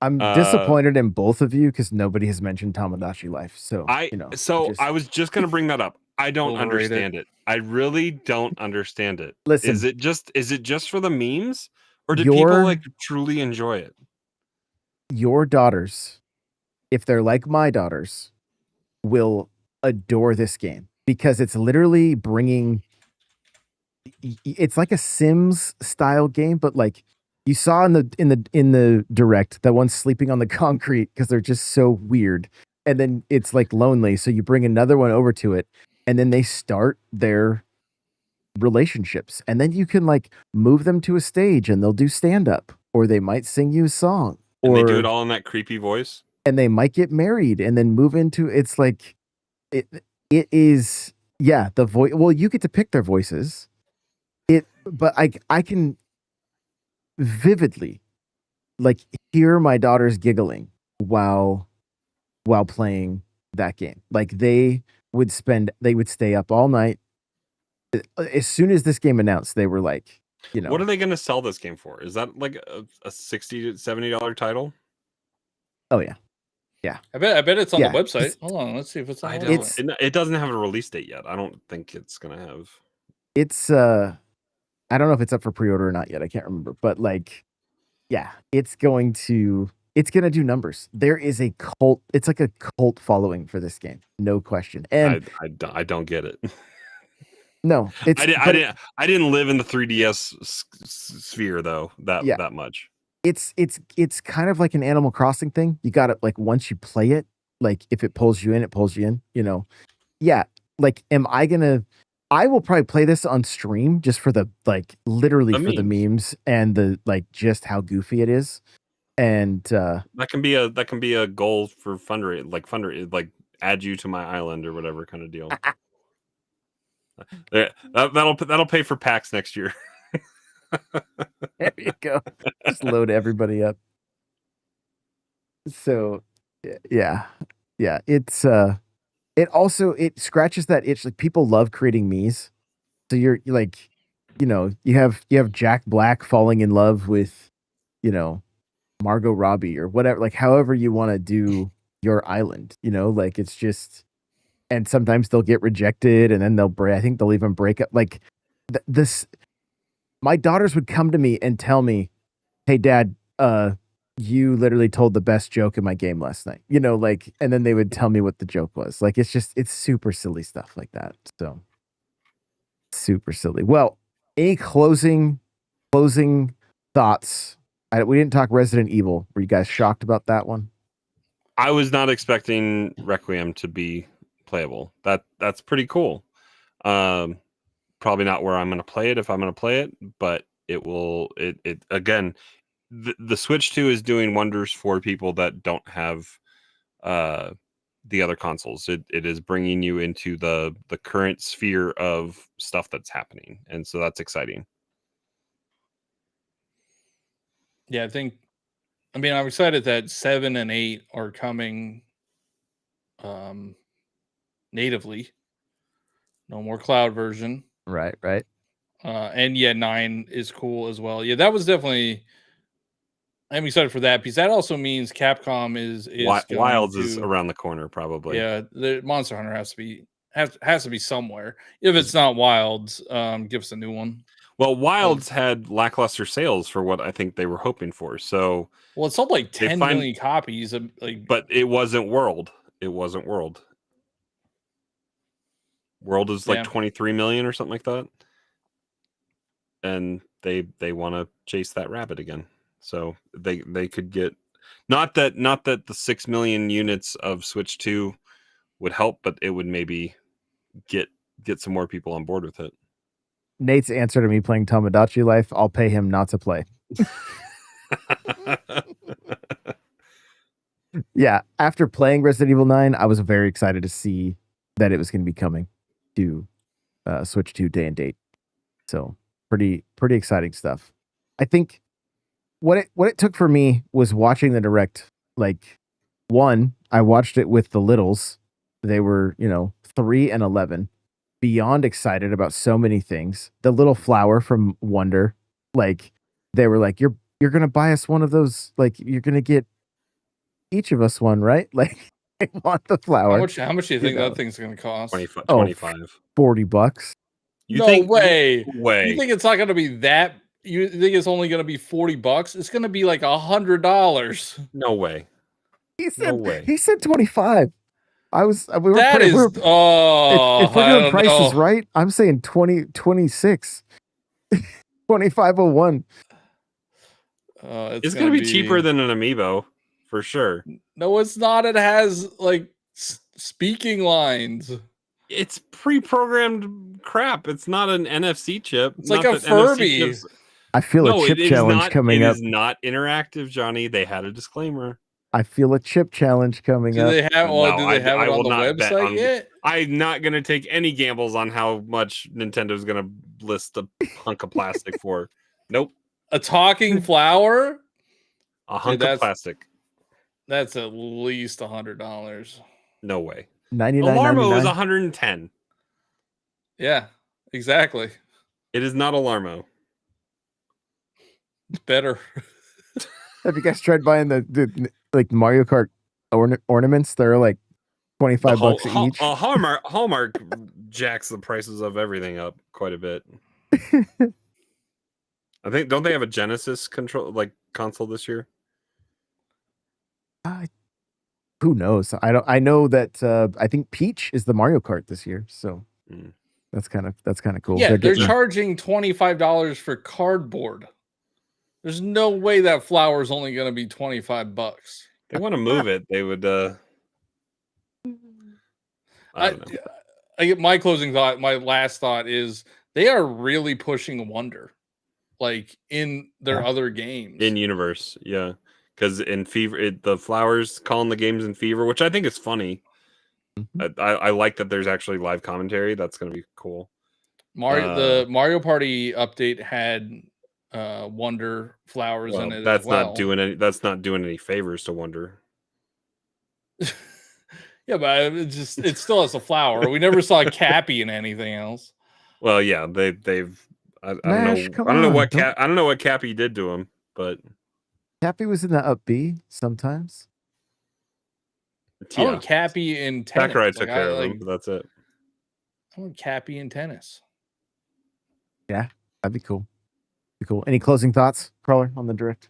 I'm disappointed in both of you because nobody has mentioned Tamagotchi Life. So I was just gonna bring that up. I don't understand it. I really don't understand it. Listen, is it just for the memes, or do people like truly enjoy it? Your daughters, if they're like my daughters, will adore this game because it's literally bringing. It's like a Sims style game, but like you saw in the direct, that one's sleeping on the concrete because they're just so weird, and then it's like lonely. So you bring another one over to it, and then they start their relationships, and then you can like move them to a stage, and they'll do stand up, or they might sing you a song, and they do it all in that creepy voice, and they might get married, and then move into it's like it is the voice. Well, you get to pick their voices. But I can vividly like hear my daughters giggling while playing that game. Like they would stay up all night. As soon as this game announced, they were like, what are they going to sell this game for? Is that like a $60 to $70 title? Oh yeah. I bet it's on the website. Hold on, let's see if it's on the website. It doesn't have a release date yet. I don't think it's going to have. It's I don't know if it's up for pre-order or not yet. I can't remember, but like, yeah, it's gonna do numbers. There is a cult. It's like a cult following for this game, no question. And I don't get it. No, I didn't live in the 3DS sphere though that much. It's kind of like an Animal Crossing thing. You got it. Like once you play it, like if it pulls you in, it pulls you in. Yeah. Like, I will probably play this on stream just for the literally for the memes and the just how goofy it is. And that can be a goal for fundraising, like add you to my island or whatever kind of deal. That'll pay for PAX next year. There you go. Just load everybody up. So yeah. It's it scratches that itch. Like people love creating memes. So you're like, you have Jack Black falling in love with, Margot Robbie or whatever, like however you want to do your island, like it's just, and sometimes they'll get rejected and then I think they'll even break up. Like this, my daughters would come to me and tell me, "Hey dad, you literally told the best joke in my game last night," and then they would tell me what the joke was. Like, it's super silly stuff like that. So super silly. Well, any closing thoughts? We didn't talk Resident Evil. Were you guys shocked about that one? I was not expecting Requiem to be playable. That's pretty cool. Probably not where I'm going to play it if I'm going to play it, but it will. It again. The Switch 2 is doing wonders for people that don't have the other consoles. It is bringing you into the current sphere of stuff that's happening, and so that's exciting. Yeah, I'm excited that 7 and 8 are coming natively. No more cloud version. Right. And 9 is cool as well. Yeah, that was definitely. I'm excited for that because that also means Capcom is Wilds is around the corner probably. Yeah, the Monster Hunter has to be somewhere. If it's not Wilds, give us a new one. Well, Wilds had lackluster sales for what I think they were hoping for. So, well, it sold like 10 million copies. But it wasn't World. It wasn't World. World is like 23 million or something like that. And they want to chase that rabbit again. So they could get not that the 6 million units of Switch 2 would help, but it would maybe get some more people on board with it. Nate's answer to me playing Tomodachi Life, I'll pay him not to play. Yeah, after playing Resident Evil 9, I was very excited to see that it was going to be coming to Switch 2 day and date. So pretty exciting stuff. I think what it took for me was watching the direct. Like, one, I watched it with the littles. They were 3 and 11, beyond excited about so many things. The little flower from Wonder, like they were like, you're gonna buy us one of those, like you're gonna get each of us one, right? Like, I want the flower. How much do you think that thing's going to cost? 25. $40. No way. You think it's not going to be that? You think it's only going to be $40? It's going to be like $100. No way. He said 25. We were that playing, is if we're doing prices right, I'm saying 26. 2501. It's going to be cheaper than an amiibo for sure. No, it's not. It has like speaking lines. It's pre-programmed crap. It's not an NFC chip. It's like a Furby. I feel a chip challenge coming up. It is not interactive, Johnny. They had a disclaimer. I feel a chip challenge coming up. Do they have it on the website yet? I'm not going to take any gambles on how much Nintendo's going to list a hunk of plastic for. Nope. A talking flower? A hunk of plastic. That's at least $100. No way. $99.99 is $110. Yeah, exactly. It is not Alarmo. It's better. Have you guys tried buying the like Mario Kart ornaments? They're like $25 each. Hallmark jacks the prices of everything up quite a bit. I think, don't they have a Genesis console this year? Who knows? I know that I think Peach is the Mario Kart this year, so that's kind of cool. Yeah, they're charging $25 for cardboard. There's no way that flower is only going to be $25. They want to move it. They would. I don't know. My closing thought, my last thought is they are really pushing Wonder, like in their other games in universe. Yeah. Because in Fever, the flowers calling the games in Fever, which I think is funny. I like that there's actually live commentary. That's going to be cool. The Mario Party update had Wonder flowers in it. That's not doing any favors to Wonder. Yeah, but it still has a flower. We never saw Cappy in anything else. Well, yeah, they've. I don't know what Cappy did to him, but. Cappy was in the Up B sometimes. I want Cappy in tennis. Sakurai took care of him, but that's it. I want Cappy in tennis. Yeah, that'd be cool. Any closing thoughts, Crawler, on the direct?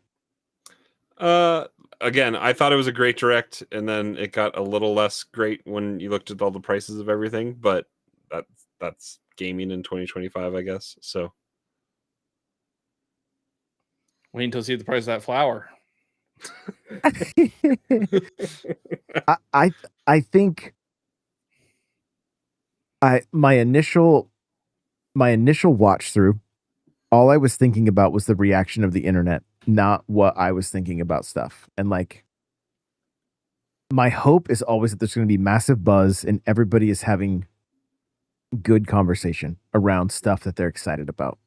Again, I thought it was a great direct, and then it got a little less great when you looked at all the prices of everything. But that's gaming in 2025, I guess. So. Wait until you see the price of that flower. I think my initial watch through, all I was thinking about was the reaction of the internet, not what I was thinking about stuff. And like, my hope is always that there's going to be massive buzz and everybody is having good conversation around stuff that they're excited about.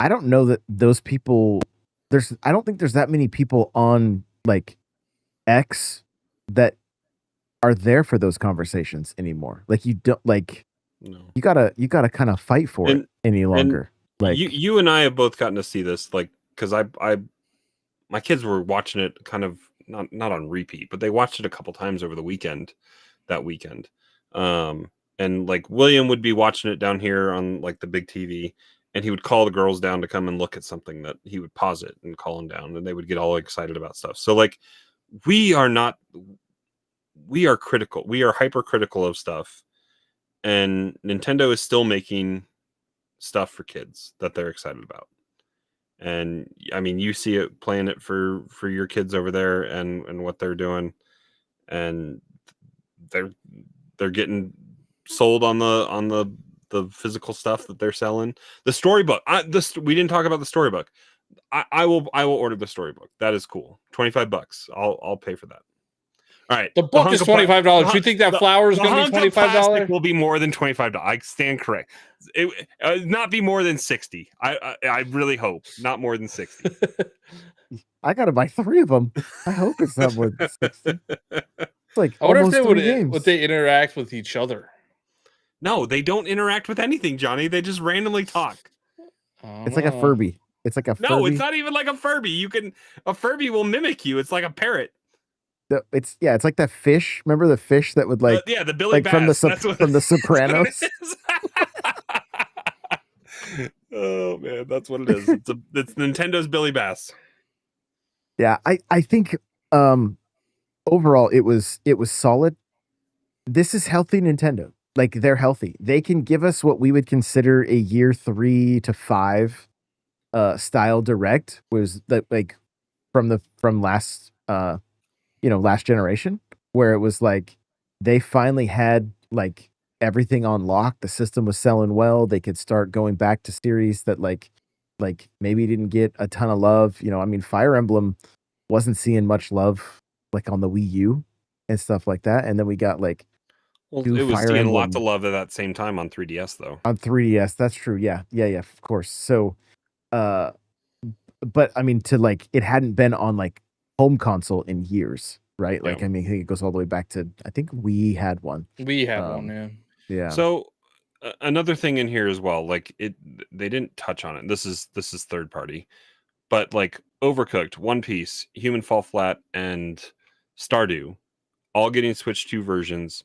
I don't know that those people. I don't think there's that many people on like X that are there for those conversations anymore. Like you don't no. You gotta kind of fight for it any longer. Like you and I have both gotten to see this, like, because my kids were watching it kind of not on repeat, but they watched it a couple times over that weekend. And like William would be watching it down here on like the big TV. And he would call the girls down to come and look at something that he would pause it and call them down, and they would get all excited about stuff. So like, we are critical. We are hypercritical of stuff, and Nintendo is still making stuff for kids that they're excited about. And I mean, you see it playing it for your kids over there and what they're doing, and They're getting sold on the physical stuff that they're selling. The storybook. We didn't talk about the storybook. I will order the storybook. That is cool. $25. I'll pay for that. All right. The book is $25. You think that flower is going to be $25? Will be more than $25. I stand correct. It not be more than 60. I really hope not more than 60. I gotta buy 3 of them. I hope it's not more than 60. It's like I wonder if almost they 3 games. would they interact with each other. No, they don't interact with anything, Johnny. They just randomly talk. It's like a Furby. It's like a Furby. No, it's not even like a Furby. A Furby will mimic you. It's like a parrot. It's like that fish. Remember the fish that would like the Billy Bass from the Sopranos. Oh man, that's what it is. It's Nintendo's Billy Bass. Yeah, I think overall it was solid. This is healthy Nintendo. Like they're healthy. They can give us what we would consider a year 3 to 5 style direct, was that like from last last generation, where it was like they finally had like everything on lock. The system was selling well. They could start going back to series that like maybe didn't get a ton of love. I mean, Fire Emblem wasn't seeing much love like on the Wii U and stuff like that. And then we got like it was seeing lots of love at that same time on 3DS though. On 3DS, that's true. Yeah, of course. So but I mean, to like, it hadn't been on like home console in years, right? Like, I mean, I think it goes all the way back to, I think we had one. We had one, yeah. So another thing in here as well, like they didn't touch on it. This is third party, but like Overcooked, One Piece, Human Fall Flat, and Stardew, all getting Switch 2 versions.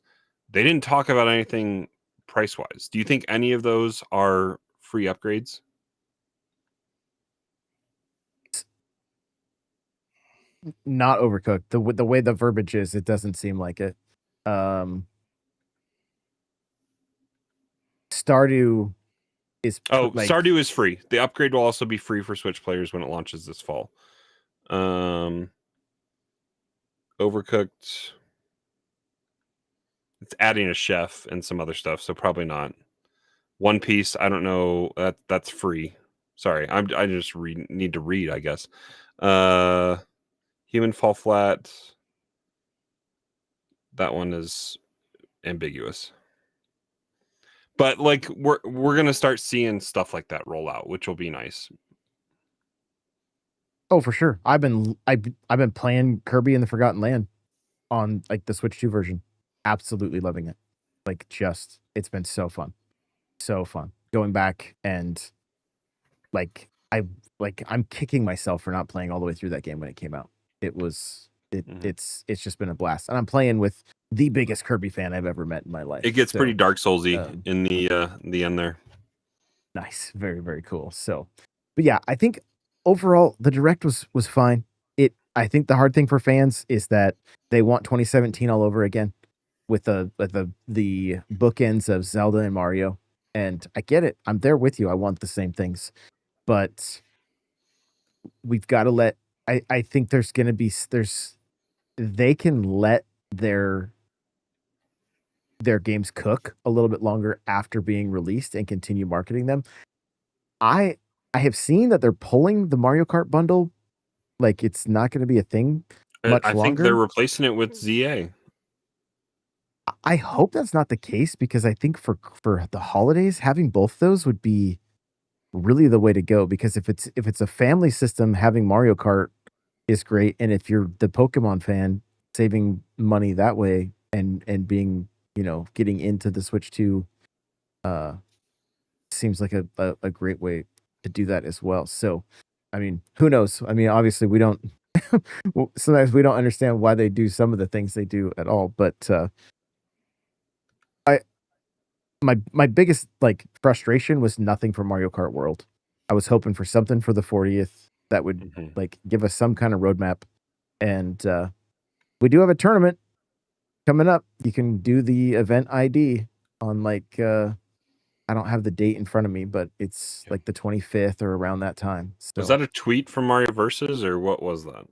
They didn't talk about anything price wise. Do you think any of those are free upgrades? Not Overcooked. The way the verbiage is, it doesn't seem like it. Stardew is Stardew is free. The upgrade will also be free for Switch players when it launches this fall. Overcooked, it's adding a chef and some other stuff, so probably not. One Piece, I don't know. That's free. Sorry, I just need to read, I guess. Human Fall Flat, that one is ambiguous. But like we're gonna start seeing stuff like that roll out, which will be nice. Oh, for sure. I've been playing Kirby and the Forgotten Land on like the Switch 2 version. Absolutely loving it. Like it's been so fun. So fun. Going back and I'm kicking myself for not playing all the way through that game when it came out. It's just been a blast. And I'm playing with the biggest Kirby fan I've ever met in my life. It gets pretty Dark Soulsy in the end there. Nice. Very, very cool. So, but yeah, I think overall the direct was fine. I think the hard thing for fans is that they want 2017 all over again with the bookends of Zelda and Mario. And I get it. I'm there with you. I want the same things. But we've got to let I think they can let their games cook a little bit longer after being released and continue marketing them. I have seen that they're pulling the Mario Kart bundle, like it's not going to be a thing much longer. I think they're replacing it with ZA. I hope that's not the case, because I think for the holidays, having both those would be really the way to go. Because if it's a family system, having Mario Kart is great, and if you're the Pokemon fan, saving money that way and being getting into the Switch 2 seems like a great way to do that as well. So, I mean, who knows? I mean, obviously we don't sometimes we don't understand why they do some of the things they do at all, but my biggest like frustration was nothing for Mario Kart World. I was hoping for something for the 40th that would like give us some kind of roadmap. And we do have a tournament coming up. You can do the event ID on like I don't have the date in front of me, but it's like the 25th or around that time. So, was that a tweet from Mario Versus, or what was that?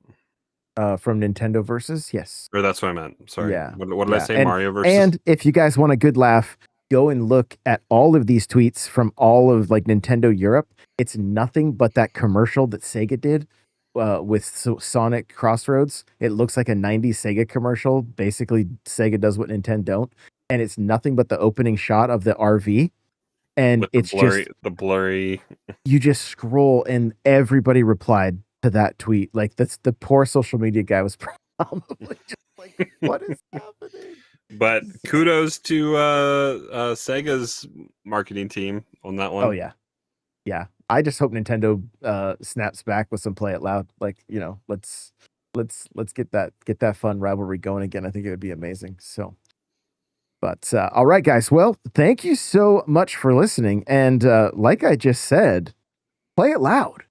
from Nintendo Versus. Yes. Or that's what I meant. Sorry. Yeah. What did I say? And, Mario versus. And if you guys want a good laugh, go and look at all of these tweets from all of like Nintendo Europe. It's nothing but that commercial that Sega did with Sonic Crossroads. It looks like a 90s Sega commercial. Basically, Sega does what Nintendo don't. And it's nothing but the opening shot of the RV. And with it's the blurry. You just scroll and everybody replied to that tweet. Like that's the poor social media guy was probably just like, what is happening? But kudos to Sega's marketing team on that one. Oh yeah. Yeah. I just hope Nintendo snaps back with some Play It Loud. Like, let's get that fun rivalry going again. I think it would be amazing. So but all right, guys. Well, thank you so much for listening. And like I just said, play it loud.